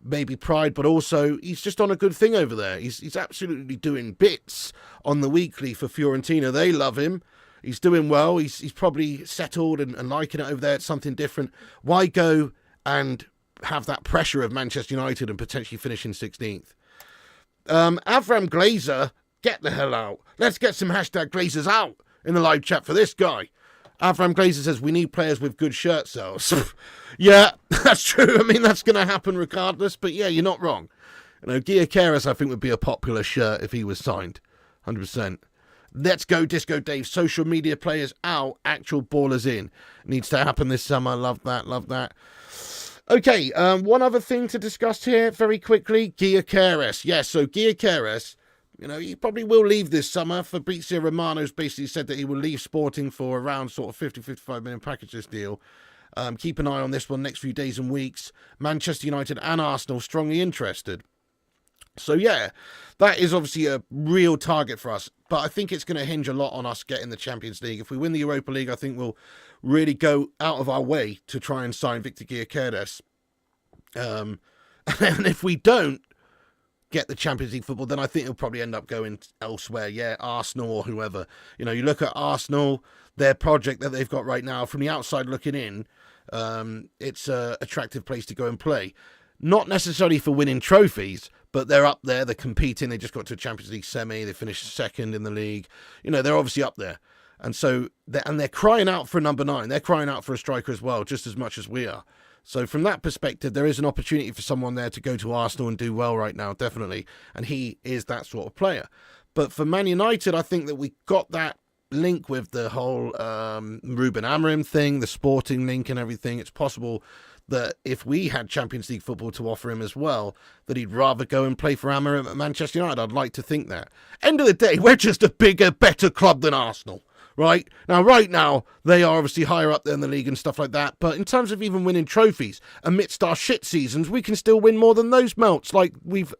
maybe pride, but also he's just on a good thing over there. He's absolutely doing bits on the weekly for Fiorentina. They love him. He's doing well. He's probably settled and liking it over there. It's something different. Why go and have that pressure of Manchester United and potentially finishing 16th. Avram Glazer, get the hell out. Let's get some hashtag Glazers out in the live chat for this guy. Avram Glazer says, we need players with good shirt sales. Yeah, that's true. I mean, that's going to happen regardless, but yeah, you're not wrong. Gyokeres, I think, would be a popular shirt if he was signed. 100%. Let's go, Disco Dave. Social media players out, actual ballers in. Needs to happen this summer. Love that, love that. Okay, one other thing to discuss here very quickly. Gyokeres. Yes, so Gyokeres, he probably will leave this summer. Fabrizio Romano's basically said that he will leave Sporting for around sort of 50-55 million package this deal. Keep an eye on this one next few days and weeks. Manchester United and Arsenal strongly interested. So yeah, that is obviously a real target for us. But I think it's going to hinge a lot on us getting the Champions League. If we win the Europa League, I think we'll really go out of our way to try and sign Victor Gyokeres. And if we don't get the Champions League football, then I think it'll probably end up going elsewhere. Yeah, Arsenal or whoever. You know, you look at Arsenal, their project that they've got right now, from the outside looking in, it's an attractive place to go and play. Not necessarily for winning trophies, but they're up there, they're competing, they just got to a Champions League semi, they finished second in the league. You know, they're obviously up there. And so, they're crying out for a number 9. They're crying out for a striker as well, just as much as we are. So from that perspective, there is an opportunity for someone there to go to Arsenal and do well right now, definitely. And he is that sort of player. But for Man United, I think that we got that link with the whole Ruben Amorim thing, the Sporting link and everything. It's possible that if we had Champions League football to offer him as well, that he'd rather go and play for Amorim at Manchester United. I'd like to think that. End of the day, we're just a bigger, better club than Arsenal. Right now, they are obviously higher up there in the league and stuff like that. But in terms of even winning trophies, amidst our shit seasons, we can still win more than those melts, like we've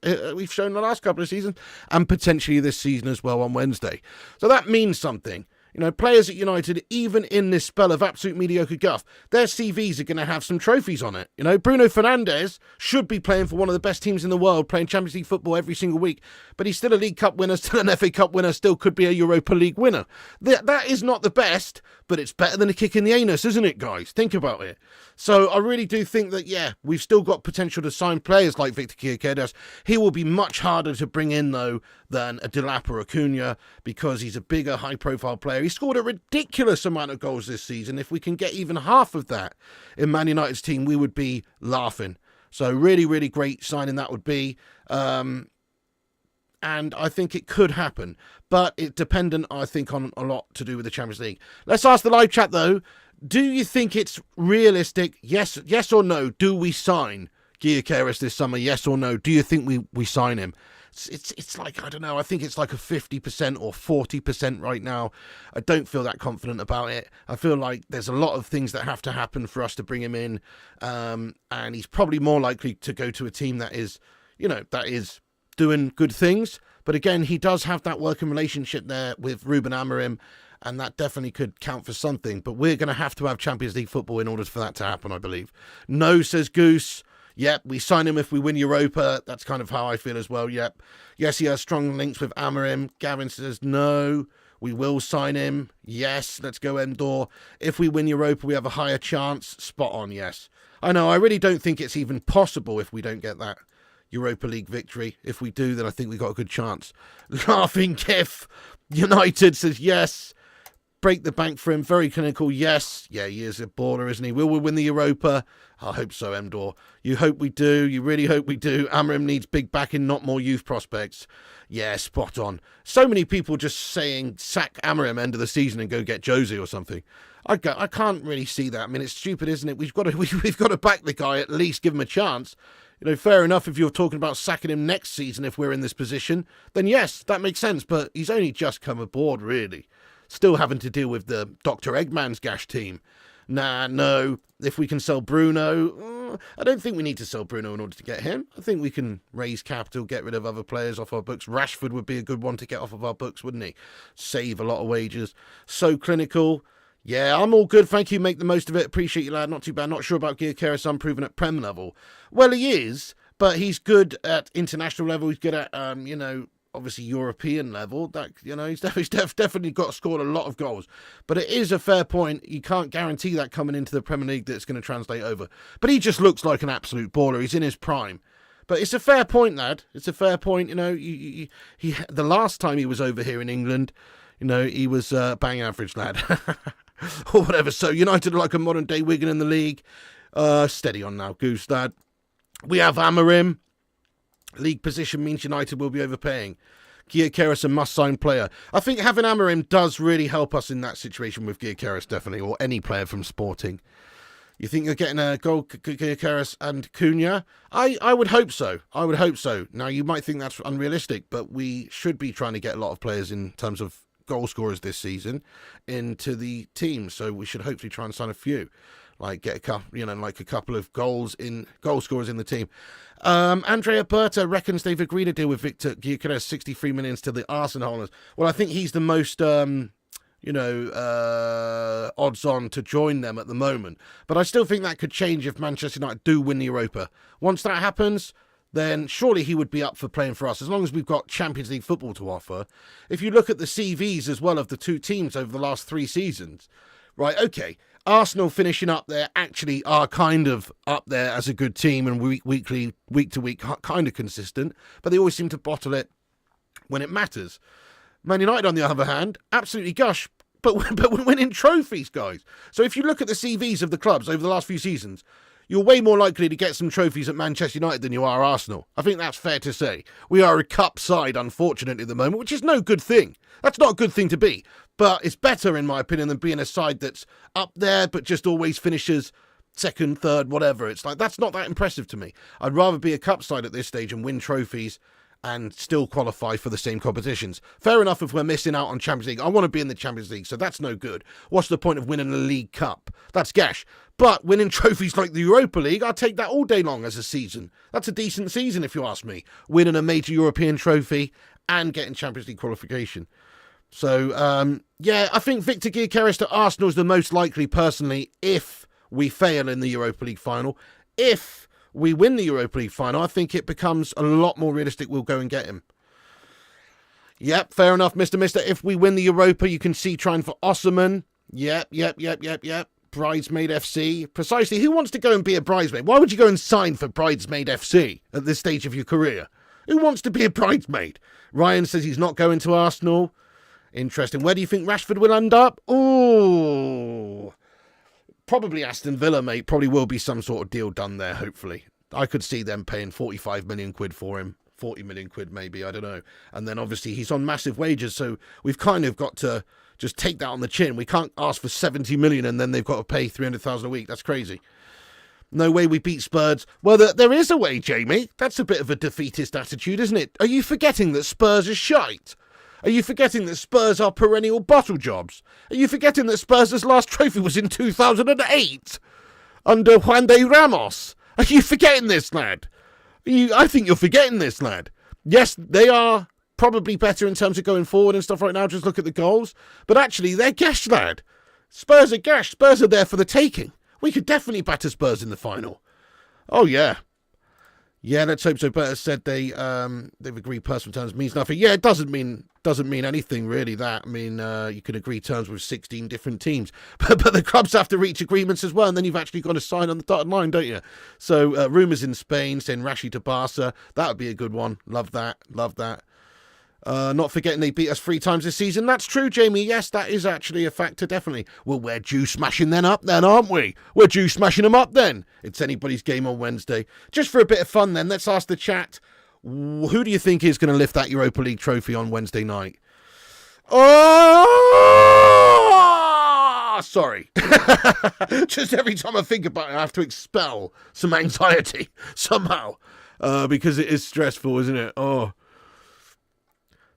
shown the last couple of seasons, and potentially this season as well on Wednesday. So that means something. You know, players at United, even in this spell of absolute mediocre guff, their CVs are going to have some trophies on it. You know, Bruno Fernandes should be playing for one of the best teams in the world, playing Champions League football every single week, but he's still a League Cup winner, still an FA Cup winner, still could be a Europa League winner. That is not the best, but it's better than a kick in the anus, isn't it, guys? Think about it. So I really do think that, yeah, we've still got potential to sign players like Victor Gyokeres. He will be much harder to bring in, though, than a Delap or a Cunha, because he's a bigger, high-profile player. He scored a ridiculous amount of goals this season. If we can get even half of that in Man United's team, we would be laughing. So really, really great signing that would be. And I think it could happen. But it's dependent, I think, on a lot to do with the Champions League. Let's ask the live chat, though. Do you think it's realistic? Yes or no? Do we sign Gyokeres this summer? Yes or no? Do you think we sign him? It's like, I don't know, I think it's like a 50% or 40% right now. I don't feel that confident about it. I feel like there's a lot of things that have to happen for us to bring him in. And he's probably more likely to go to a team that is, you know, that is doing good things. But again, he does have that working relationship there with Ruben Amorim, and that definitely could count for something. But we're going to have Champions League football in order for that to happen, I believe. No, says Goose. Yep, we sign him if we win Europa. That's kind of how I feel as well, yep. Yes, he has strong links with Amorim. Gavin says no, we will sign him. Yes, let's go Endor. If we win Europa, we have a higher chance. Spot on, yes. I know, I really don't think it's even possible if we don't get that Europa League victory. If we do, then I think we got a good chance. Laughing Kif United says yes. Break the bank for him. Very clinical. Yes. Yeah, he is a baller, isn't he? Will we win the Europa? I hope so, Endor. You hope we do. You really hope we do. Amorim needs big backing, not more youth prospects. Yeah, spot on. So many people just saying sack Amorim end of the season and go get Josie or something. I can't really see that. I mean, it's stupid, isn't it? We've got to back the guy, at least give him a chance. You know, fair enough if you're talking about sacking him next season if we're in this position, then yes, that makes sense. But he's only just come aboard, really. Still having to deal with the Dr. Eggman's gash team. Nah, no. If we can sell Bruno, I don't think we need to sell Bruno in order to get him. I think we can raise capital, get rid of other players off our books. Rashford would be a good one to get off of our books, wouldn't he? Save a lot of wages. So clinical. Yeah, I'm all good. Thank you. Make the most of it. Appreciate you, lad. Not too bad. Not sure about Gyokeres. Unproven at Prem level. Well, he is, but he's good at international level. He's good at, obviously European level. That, you know, he's definitely scored a lot of goals. But it is a fair point. You can't guarantee that coming into the Premier League that it's going to translate over. But he just looks like an absolute baller. He's in his prime. But it's a fair point, lad. It's a fair point. You know, he the last time he was over here in England, you know, he was bang average, lad. Or whatever. So United are like a modern day Wigan in the league. Steady on now, Goose, lad. We have Amorim. League position means United will be overpaying. Gyokeres a must-sign player. I think having Amorim does really help us in that situation with Gyokeres, definitely, or any player from Sporting. You think you're getting a goal, Gyokeres and Cunha? I would hope so. I would hope so. Now, you might think that's unrealistic, but we should be trying to get a lot of players in terms of goal scorers this season into the team, so we should hopefully try and sign a few. like get a couple, like a couple of goal scorers in the team. Andrea Berta reckons they've agreed to deal with Victor Gyokeres, 63 million to the Arsenal. Well, I think he's the most odds on to join them at the moment. But I still think that could change if Manchester United do win the Europa. Once that happens, then surely he would be up for playing for us, as long as we've got Champions League football to offer. If you look at the CVs as well of the two teams over the last 3 seasons, right, okay, Arsenal finishing up there actually are kind of up there as a good team and week to week, kind of consistent, but they always seem to bottle it when it matters. Man United, on the other hand, absolutely gush, but we're winning trophies, guys. So if you look at the CVs of the clubs over the last few seasons, you're way more likely to get some trophies at Manchester United than you are Arsenal. I think that's fair to say. We are a cup side, unfortunately, at the moment, which is no good thing. That's not a good thing to be. But it's better, in my opinion, than being a side that's up there, but just always finishes second, third, whatever. It's like, that's not that impressive to me. I'd rather be a cup side at this stage and win trophies and still qualify for the same competitions. Fair enough if we're missing out on Champions League. I want to be in the Champions League, so that's no good. What's the point of winning a League Cup? That's gash. But winning trophies like the Europa League, I'll take that all day long as a season. That's a decent season, if you ask me. Winning a major European trophy and getting Champions League qualification. So, I think Victor Gyokeres to Arsenal is the most likely, personally, if we fail in the Europa League final. If we win the Europa League final, I think it becomes a lot more realistic we'll go and get him. Yep, fair enough, Mr. If we win the Europa, you can see trying for Osserman. Yep. Bridesmaid FC. Precisely, who wants to go and be a bridesmaid? Why would you go and sign for Bridesmaid FC at this stage of your career? Who wants to be a bridesmaid? Ryan says he's not going to Arsenal. Interesting. Where do you think Rashford will end up? Oh, probably Aston Villa, mate. Probably will be some sort of deal done there, hopefully. I could see them paying 45 million quid for him. 40 million quid, maybe. I don't know. And then, obviously, he's on massive wages, so we've kind of got to just take that on the chin. We can't ask for 70 million and then they've got to pay 300,000 a week. That's crazy. No way we beat Spurs. Well, there is a way, Jamie. That's a bit of a defeatist attitude, isn't it? Are you forgetting that Spurs are shite? Are you forgetting that Spurs are perennial bottle jobs? Are you forgetting that Spurs' last trophy was in 2008 under Juan de Ramos? Are you forgetting this, lad? I think you're forgetting this, lad. Yes, they are probably better in terms of going forward and stuff right now. Just look at the goals. But actually, they're gash, lad. Spurs are gash. Spurs are there for the taking. We could definitely batter Spurs in the final. Oh, yeah. Yeah, let's hope so. Better said they've agreed personal terms means nothing. Yeah, it doesn't mean anything really. That, I mean, you can agree terms with 16 different teams, but the clubs have to reach agreements as well, and then you've actually got to sign on the dotted line, don't you? So rumours in Spain saying Rashi to Barca, that would be a good one. Love that. Not forgetting they beat us 3 times this season. That's true, Jamie. Yes, that is actually a factor, definitely. Well, we're due smashing them up then, aren't we? We're due smashing them up then. It's anybody's game on Wednesday. Just for a bit of fun then, let's ask the chat, who do you think is going to lift that Europa League trophy on Wednesday night? Oh, sorry. Just every time I think about it, I have to expel some anxiety somehow, because it is stressful, isn't it? Oh.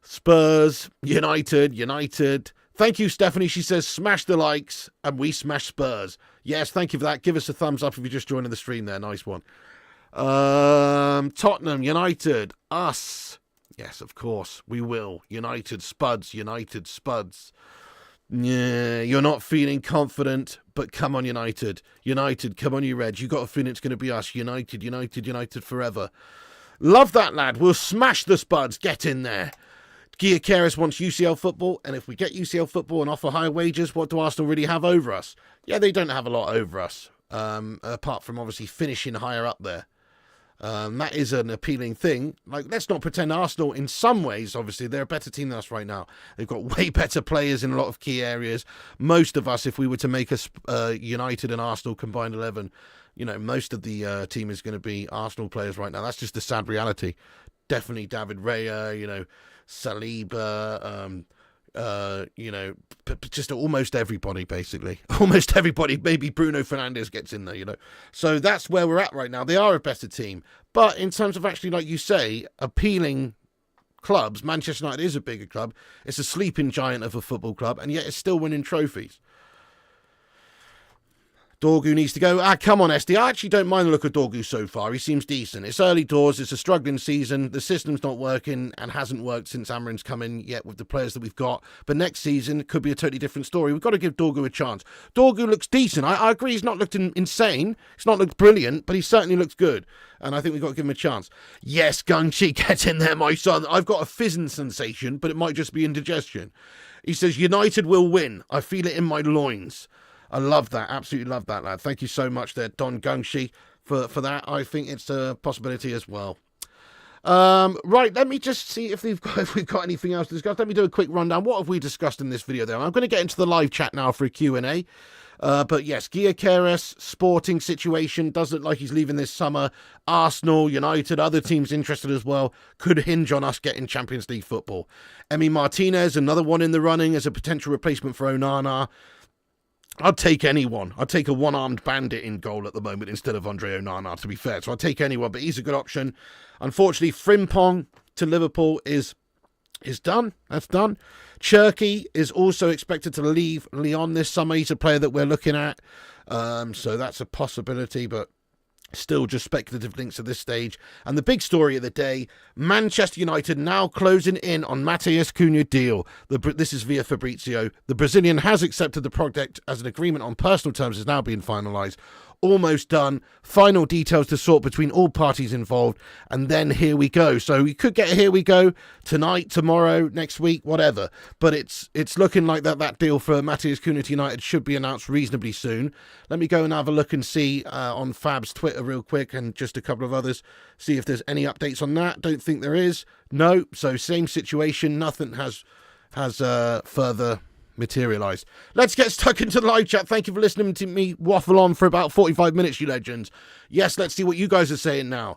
Spurs, United. Thank you, Stephanie. She says, smash the likes, and we smash Spurs. Yes, thank you for that. Give us a thumbs up if you're just joining the stream there. Nice one. Tottenham, United, us. Yes, of course, we will. United, Spuds. Yeah, you're not feeling confident, but come on, United. Come on, you Reds. You got a feeling it's going to be us. United forever. Love that, lad. We'll smash the Spuds. Get in there. Gyokeres wants UCL football, and if we get UCL football and offer higher wages, what do Arsenal really have over us? Yeah, they don't have a lot over us, apart from obviously finishing higher up there. That is an appealing thing. Like, let's not pretend Arsenal, in some ways, obviously, they're a better team than us right now. They've got way better players in a lot of key areas. Most of us, if we were to make us United and Arsenal combined 11, most of the team is going to be Arsenal players right now. That's just the sad reality. Definitely David Raya, Saliba, just almost everybody, basically. Almost everybody. Maybe Bruno Fernandes gets in there, So that's where we're at right now. They are a better team. But in terms of actually, like you say, appealing clubs, Manchester United is a bigger club. It's a sleeping giant of a football club, and yet it's still winning trophies. Dorgu needs to go. Come on, SD. I actually don't mind the look of Dorgu so far. He seems decent. It's early doors. It's a struggling season. The system's not working and hasn't worked since Amarin's come in yet with the players that we've got. But next season could be a totally different story. We've got to give Dorgu a chance. Dorgu looks decent. I agree he's not looked insane. He's not looked brilliant, but he certainly looks good. And I think we've got to give him a chance. Yes, Gungshi, get in there, my son. I've got a fizzing sensation, but it might just be indigestion. He says, United will win. I feel it in my loins. I love that. Absolutely love that, lad. Thank you so much there, Don Gungshi, for that. I think it's a possibility as well. Right, let me just see if we've got anything else to discuss. Let me do a quick rundown. What have we discussed in this video there? I'm going to get into the live chat now for a Q&A. But yes, Gyokeres, sporting situation, does look like he's leaving this summer. Arsenal, United, other teams interested as well, could hinge on us getting Champions League football. Emi Martinez, another one in the running as a potential replacement for Onana. I'd take anyone. I'd take a one-armed bandit in goal at the moment instead of Andre Onana, to be fair. So I'd take anyone, but he's a good option. Unfortunately, Frimpong to Liverpool is done. That's done. Cherky is also expected to leave Lyon this summer. He's a player that we're looking at. So that's a possibility, but still just speculative links at this stage. And the big story of the day, Manchester United now closing in on Matheus Cunha deal. This is via Fabrizio. The Brazilian has accepted the project as an agreement on personal terms is now being finalised. Almost done. Final details to sort between all parties involved. And then here we go. So we could get a here we go tonight, tomorrow, next week, whatever. But it's looking like that deal for Matheus Cunha to United should be announced reasonably soon. Let me go and have a look and see on Fab's Twitter real quick and just a couple of others. See if there's any updates on that. Don't think there is. No. So same situation. Nothing has further materialised. Let's get stuck into the live chat. Thank you for listening to me waffle on for about 45 minutes, you legends. Yes, let's see what you guys are saying now.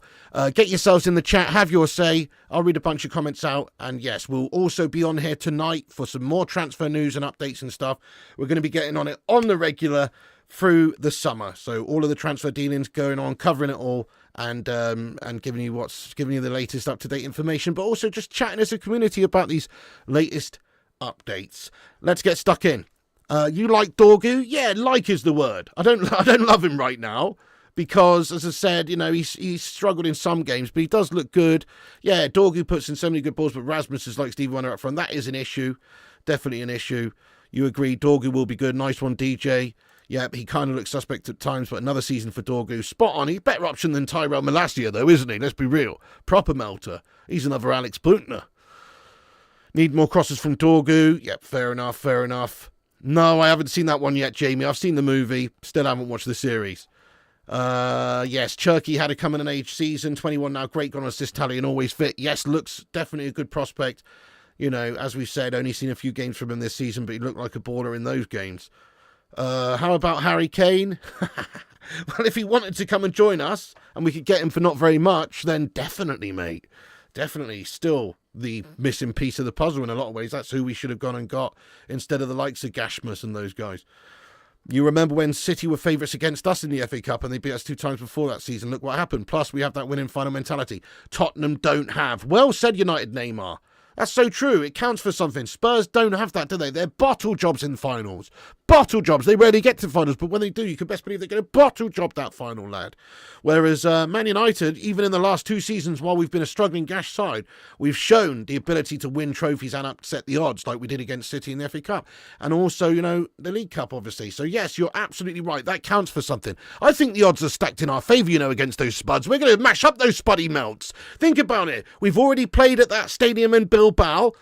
Get yourselves in the chat, have your say. I'll read a bunch of comments out, and yes, we'll also be on here tonight for some more transfer news and updates and stuff. We're going to be getting on it on the regular through the summer, so all of the transfer dealings going on, covering it all, and giving you the latest up-to-date information, but also just chatting as a community about these latest updates. Let's get stuck in. You like Dorgu? Yeah, like is the word. I don't love him right now because, as I said, he's struggled in some games, but he does look good. Yeah, Dorgu puts in so many good balls, but Rasmus is like Steve Wonder up front. That is an issue, definitely an issue. You agree? Dorgu will be good. Nice one, DJ. Yeah, he kind of looks suspect at times, but another season for Dorgu. Spot on. He's better option than Tyrell Malacia, though, isn't he? Let's be real. Proper melter. He's another Alex Buntner. Need more crosses from Dorgu. Yep, fair enough. No, I haven't seen that one yet, Jamie. I've seen the movie. Still haven't watched the series. Yes, Cherky had a coming of age season. 21 now. Great goal assist tally and always fit. Yes, looks definitely a good prospect. As we've said, only seen a few games from him this season, but he looked like a baller in those games. How about Harry Kane? Well, if he wanted to come and join us and we could get him for not very much, then definitely, mate. Definitely still the missing piece of the puzzle in a lot of ways. That's who we should have gone and got instead of the likes of Gashmus and those guys. You remember when City were favourites against us in the FA Cup and they beat us 2 times before that season? Look what happened. Plus, we have that winning final mentality. Tottenham don't have. Well said, United Neymar. That's so true. It counts for something. Spurs don't have that, do they? They're bottle jobs in finals. Bottle jobs. They rarely get to finals, but when they do, you can best believe they're going to bottle job that final, lad. Whereas Man United, even in the last 2 seasons, while we've been a struggling Gash side, we've shown the ability to win trophies and upset the odds like we did against City in the FA Cup. And also, the League Cup, obviously. So, yes, you're absolutely right. That counts for something. I think the odds are stacked in our favour, against those Spuds. We're going to mash up those Spuddy melts. Think about it. We've already played at that stadium in Bilbao.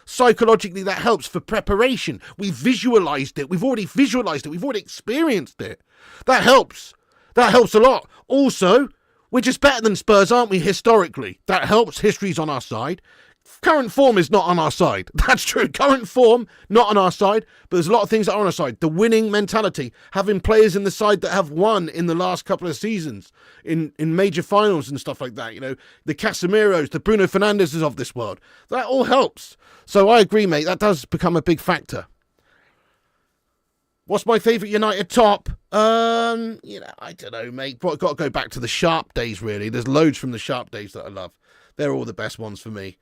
Psychologically, that helps for preparation. We've visualised it. We've already visualised it. We've already experienced it. That helps. That helps a lot. Also, we're just better than Spurs, aren't we, historically? That helps. History's on our side. Current form is not on our side. That's true. Current form, not on our side. But there's a lot of things that are on our side. The winning mentality. Having players in the side that have won in the last couple of seasons. In major finals and stuff like that. The Casemiros, the Bruno Fernandezes of this world. That all helps. So I agree, mate. That does become a big factor. What's my favourite United top? I don't know, mate. Got to go back to the Sharp days, really. There's loads from the Sharp days that I love. They're all the best ones for me.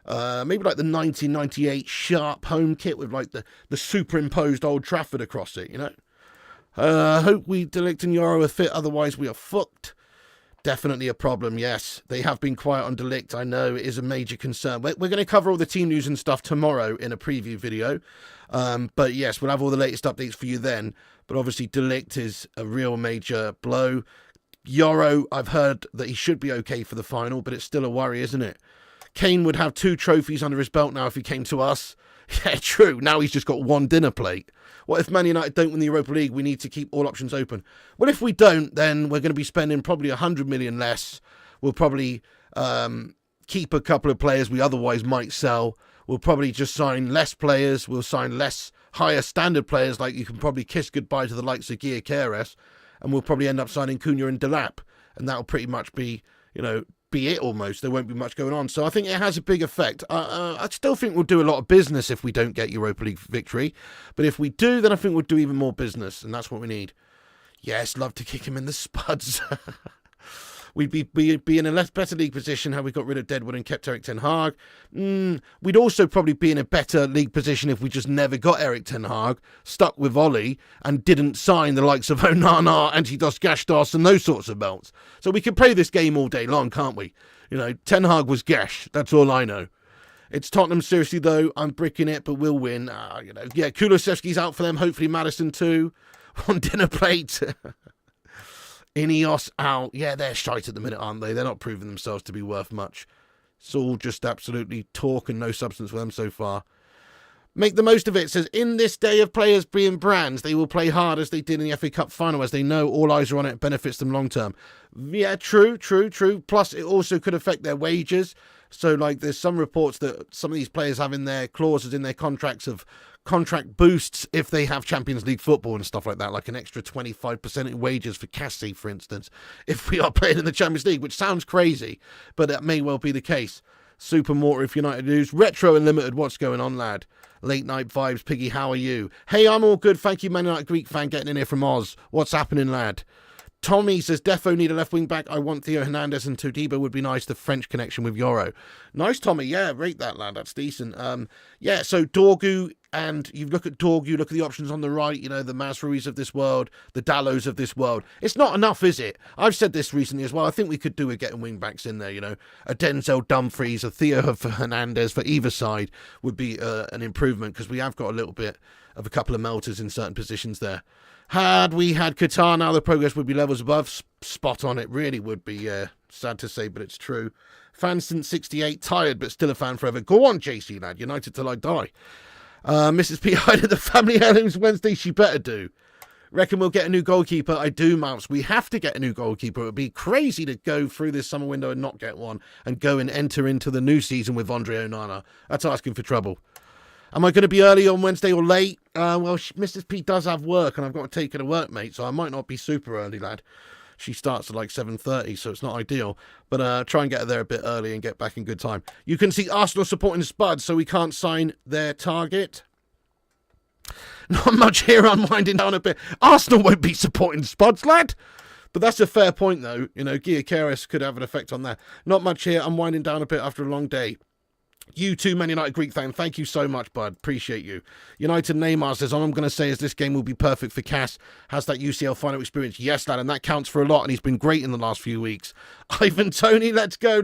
Maybe like the 1998 Sharp home kit with like the superimposed Old Trafford across it, Hope we Delap and Euro are fit, otherwise we are fucked. Definitely a problem, yes. They have been quiet on Delap. I know it is a major concern. We're going to cover all the team news and stuff tomorrow in a preview video. But yes, we'll have all the latest updates for you then. But obviously Delap is a real major blow. Euro, I've heard that he should be okay for the final, but it's still a worry, isn't it? Kane would have 2 trophies under his belt now if he came to us. Yeah, true. Now he's just got 1 dinner plate. What if Man United don't win the Europa League? We need to keep all options open. Well, if we don't, then we're going to be spending probably 100 million less. We'll probably keep a couple of players we otherwise might sell. We'll probably just sign less players. We'll sign less higher standard players, like you can probably kiss goodbye to the likes of Gyokeres, and we'll probably end up signing Cunha and Delap, and that'll pretty much be, be it almost. There won't be much going on. So I think it has a big effect. I still think we'll do a lot of business if we don't get Europa League victory. But if we do, then I think we'll do even more business. And that's what we need. Yes, love to kick him in the spuds. We'd be in a better league position had we got rid of Deadwood and kept Erik ten Hag. We'd also probably be in a better league position if we just never got Erik ten Hag, stuck with Ollie, and didn't sign the likes of Onana, Antidos Gastos, and those sorts of belts. So we can play this game all day long, can't we? Ten Hag was gash. That's all I know. It's Tottenham, seriously, though. I'm bricking it, but we'll win. Yeah, Kulusevski's out for them. Hopefully Maddison too. 1 dinner plate. Ineos out. Yeah, they're shite at the minute, aren't they? They're not proving themselves to be worth much. It's all just absolutely talk and no substance for them so far. Make the most of it. It says, in this day of players being brands, they will play hard as they did in the FA Cup final, as they know all eyes are on it. It benefits them long term. Yeah, true. Plus, it also could affect their wages. So, there's some reports that some of these players have in their clauses in their contracts of contract boosts if they have Champions League football and stuff like that, like an extra 25% in wages for Cassie, for instance, if we are playing in the Champions League, which sounds crazy, but that may well be the case. Super Mortar if United lose. Retro Unlimited, what's going on, lad? Late night vibes, Piggy, how are you? Hey, I'm all good, thank you, Man United Greek fan getting in here from Oz. What's happening, lad? Tommy says, defo need a left wing back. I want Theo Hernandez and Todibo would be nice. The French connection with Euro. Nice, Tommy. Yeah, rate that, lad. That's decent. Yeah, so Dorgu, and you look at Dorgu, you look at the options on the right, the Mazraouis of this world, the Dallos of this world. It's not enough, is it? I've said this recently as well. I think we could do with getting wing backs in there, A Denzel Dumfries, a Theo Hernandez for either side would be an improvement, because we have got a little bit of a couple of melters in certain positions there. Had we had Qatar now, the progress would be levels above. Spot on, it really would be. Sad to say, but it's true. Fan since 68, tired but still a fan forever. Go on, JC lad, United till I die. Mrs. P hiding the family heirlooms Wednesday, she better do. Reckon we'll get a new goalkeeper? I do, Mouse. We have to get a new goalkeeper. It would be crazy to go through this summer window and not get one, and go and enter into the new season with Andre Onana. That's asking for trouble. Am I going to be early on Wednesday or late? Well, Mrs. P does have work, and I've got to take her to work, mate, so I might not be super early, lad. She starts at 7:30, so it's not ideal. But try and get her there a bit early and get back in good time. You can see Arsenal supporting Spud, so we can't sign their target. Not much here, unwinding down a bit. Arsenal won't be supporting Spuds, lad. But that's a fair point, though. Gyokeres could have an effect on that. Not much here, I'm winding down a bit after a long day. You too, Man United Greek fan. Thank you so much, bud. Appreciate you. United Neymar says, all I'm going to say is this game will be perfect for Cass. Has that UCL final experience? Yes, lad, and that counts for a lot, and he's been great in the last few weeks. Ivan Tony, let's go.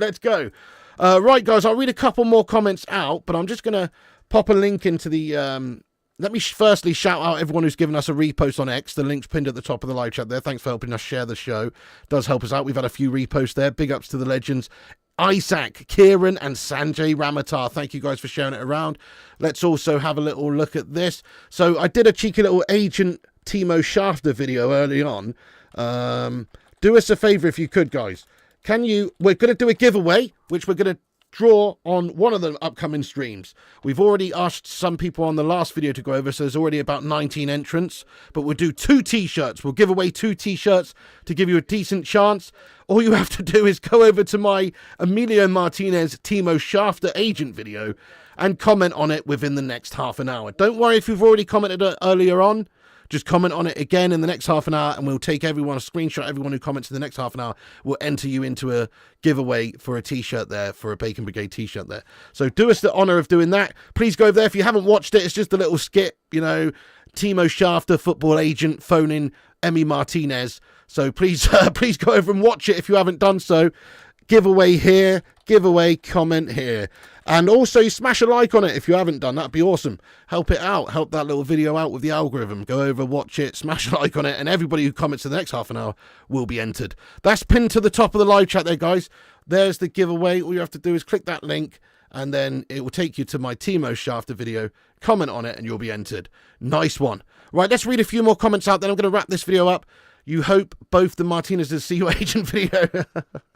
Right, guys, I'll read a couple more comments out, but I'm just going to pop a link into the... Let me firstly shout out everyone who's given us a repost on X. The link's pinned at the top of the live chat there. Thanks for helping us share the show. Does help us out. We've had a few reposts there. Big ups to the legends. Isaac, Kieran and Sanjay Ramatar. Thank you guys for sharing it around. Let's also have a little look at this. So I did a cheeky little Agent Timo Shafter video early on. Do us a favour if you could, guys. We're going to do a giveaway, which we're going to draw on one of the upcoming streams. We've already asked some people on the last video to go over, so there's already about 19 entrants, but we'll do 2 t-shirts. We'll give away 2 t-shirts to give you a decent chance. All you have to do is go over to my Emilio Martinez Timo Shafter agent video and comment on it within the next half an hour. Don't worry if you've already commented earlier on. Just comment on it again in the next half an hour, and we'll take everyone, a screenshot, everyone who comments in the next half an hour. We'll enter you into a giveaway for a t-shirt there, for a Bacon Brigade t-shirt there. So do us the honour of doing that. Please go over there. If you haven't watched it, it's just a little skit, Timo Schafter, football agent, phoning Emi Martinez. So please, please go over and watch it if you haven't done so. Giveaway here, giveaway comment here. And also smash a like on it if you haven't done. That'd be awesome. Help it out. Help that little video out with the algorithm. Go over, watch it, smash a like on it, and everybody who comments in the next half an hour will be entered. That's pinned to the top of the live chat there, guys. There's the giveaway. All you have to do is click that link, and then it will take you to my Timo Schafter video. Comment on it, and you'll be entered. Nice one. Right, let's read a few more comments out, then I'm going to wrap this video up. You hope both the Martinez's see your agent video.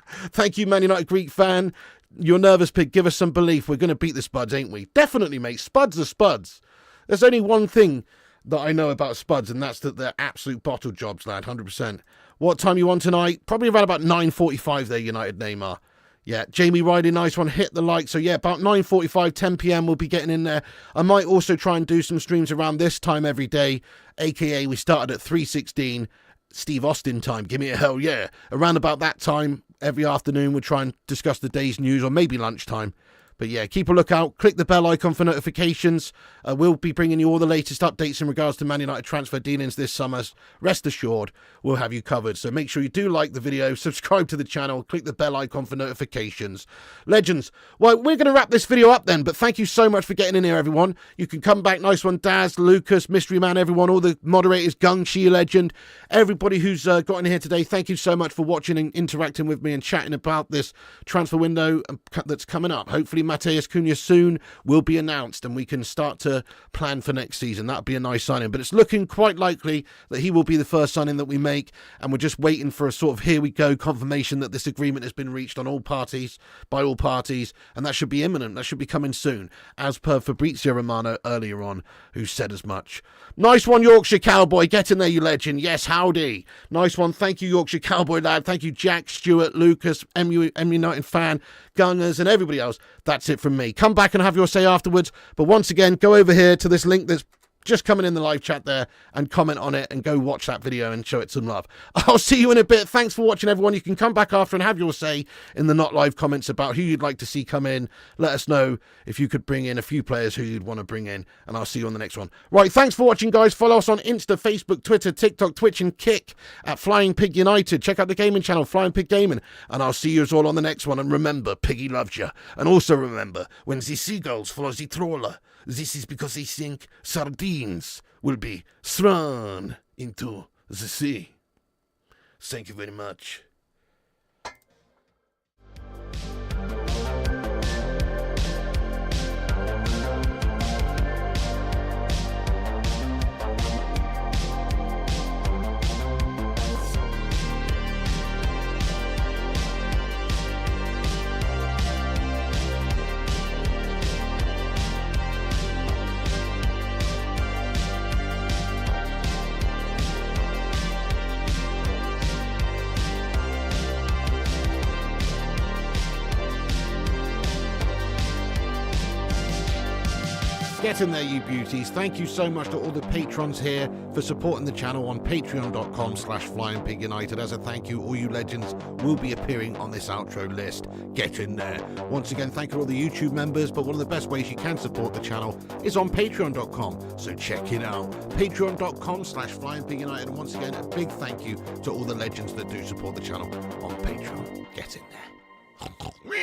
Thank you, Man United Greek fan. You're nervous, pig. Give us some belief. We're going to beat the Spuds, ain't we? Definitely, mate. Spuds are Spuds. There's only one thing that I know about Spuds, and that's that they're absolute bottle jobs, lad. 100%. What time you on tonight? Probably around about 9:45 there, United Neymar. Yeah, Jamie Riley, nice one. Hit the like. So, yeah, about 9:45, 10 p.m. we'll be getting in there. I might also try and do some streams around this time every day, a.k.a. we started at 3:16. Steve Austin time, give me a hell yeah. Around about that time, every afternoon, we'll try and discuss the day's news, or maybe lunchtime. But yeah, keep a lookout. Click the bell icon for notifications. We'll be bringing you all the latest updates in regards to Man United transfer dealings this summer. Rest assured, we'll have you covered. So make sure you do like the video, subscribe to the channel, click the bell icon for notifications. Legends. Well, we're going to wrap this video up then, but thank you so much for getting in here, everyone. You can come back. Nice one, Daz, Lucas, Mystery Man, everyone, all the moderators, Gung Shi Legend, everybody who's got in here today. Thank you so much for watching and interacting with me and chatting about this transfer window that's coming up. Hopefully, Matheus Cunha soon will be announced and we can start to plan for next season. That'd be a nice signing, but it's looking quite likely that he will be the first signing that we make, and we're just waiting for a sort of here we go confirmation that this agreement has been reached on all parties, by all parties, and that should be imminent. That should be coming soon, as per Fabrizio Romano earlier on, who said as much. Nice one, Yorkshire Cowboy. Get in there, you legend. Yes, howdy. Nice one. Thank you, Yorkshire Cowboy lad. Thank you, Jack, Stewart, Lucas, MU United fan, Gungers, and everybody else. That's it from me. Come back and have your say afterwards. But once again, go over here to this link that's just coming in the live chat there and comment on it and go watch that video and show it some love. I'll see you in a bit. Thanks for watching, everyone. You can come back after and have your say in the not live comments about who you'd like to see come in. Let us know if you could bring in a few players who you'd want to bring in, and I'll see you on the next one. Right, thanks for watching, guys. Follow us on Insta, Facebook, Twitter, TikTok, Twitch, and Kick at Flying Pig United. Check out the gaming channel, Flying Pig Gaming, and I'll see you all on the next one. And remember, Piggy loves you. And also remember, when the seagulls follow the trawler, this is because they think sardines will be thrown into the sea. Thank you very much. Get in there, you beauties. Thank you so much to all the patrons here for supporting the channel on patreon.com/flyingpigunited. As a thank you, all you legends will be appearing on this outro list. Get in there. Once again, thank you to all the YouTube members, but one of the best ways you can support the channel is on patreon.com, so check it out. Patreon.com/flyingpigunited. And once again, a big thank you to all the legends that do support the channel on Patreon. Get in there.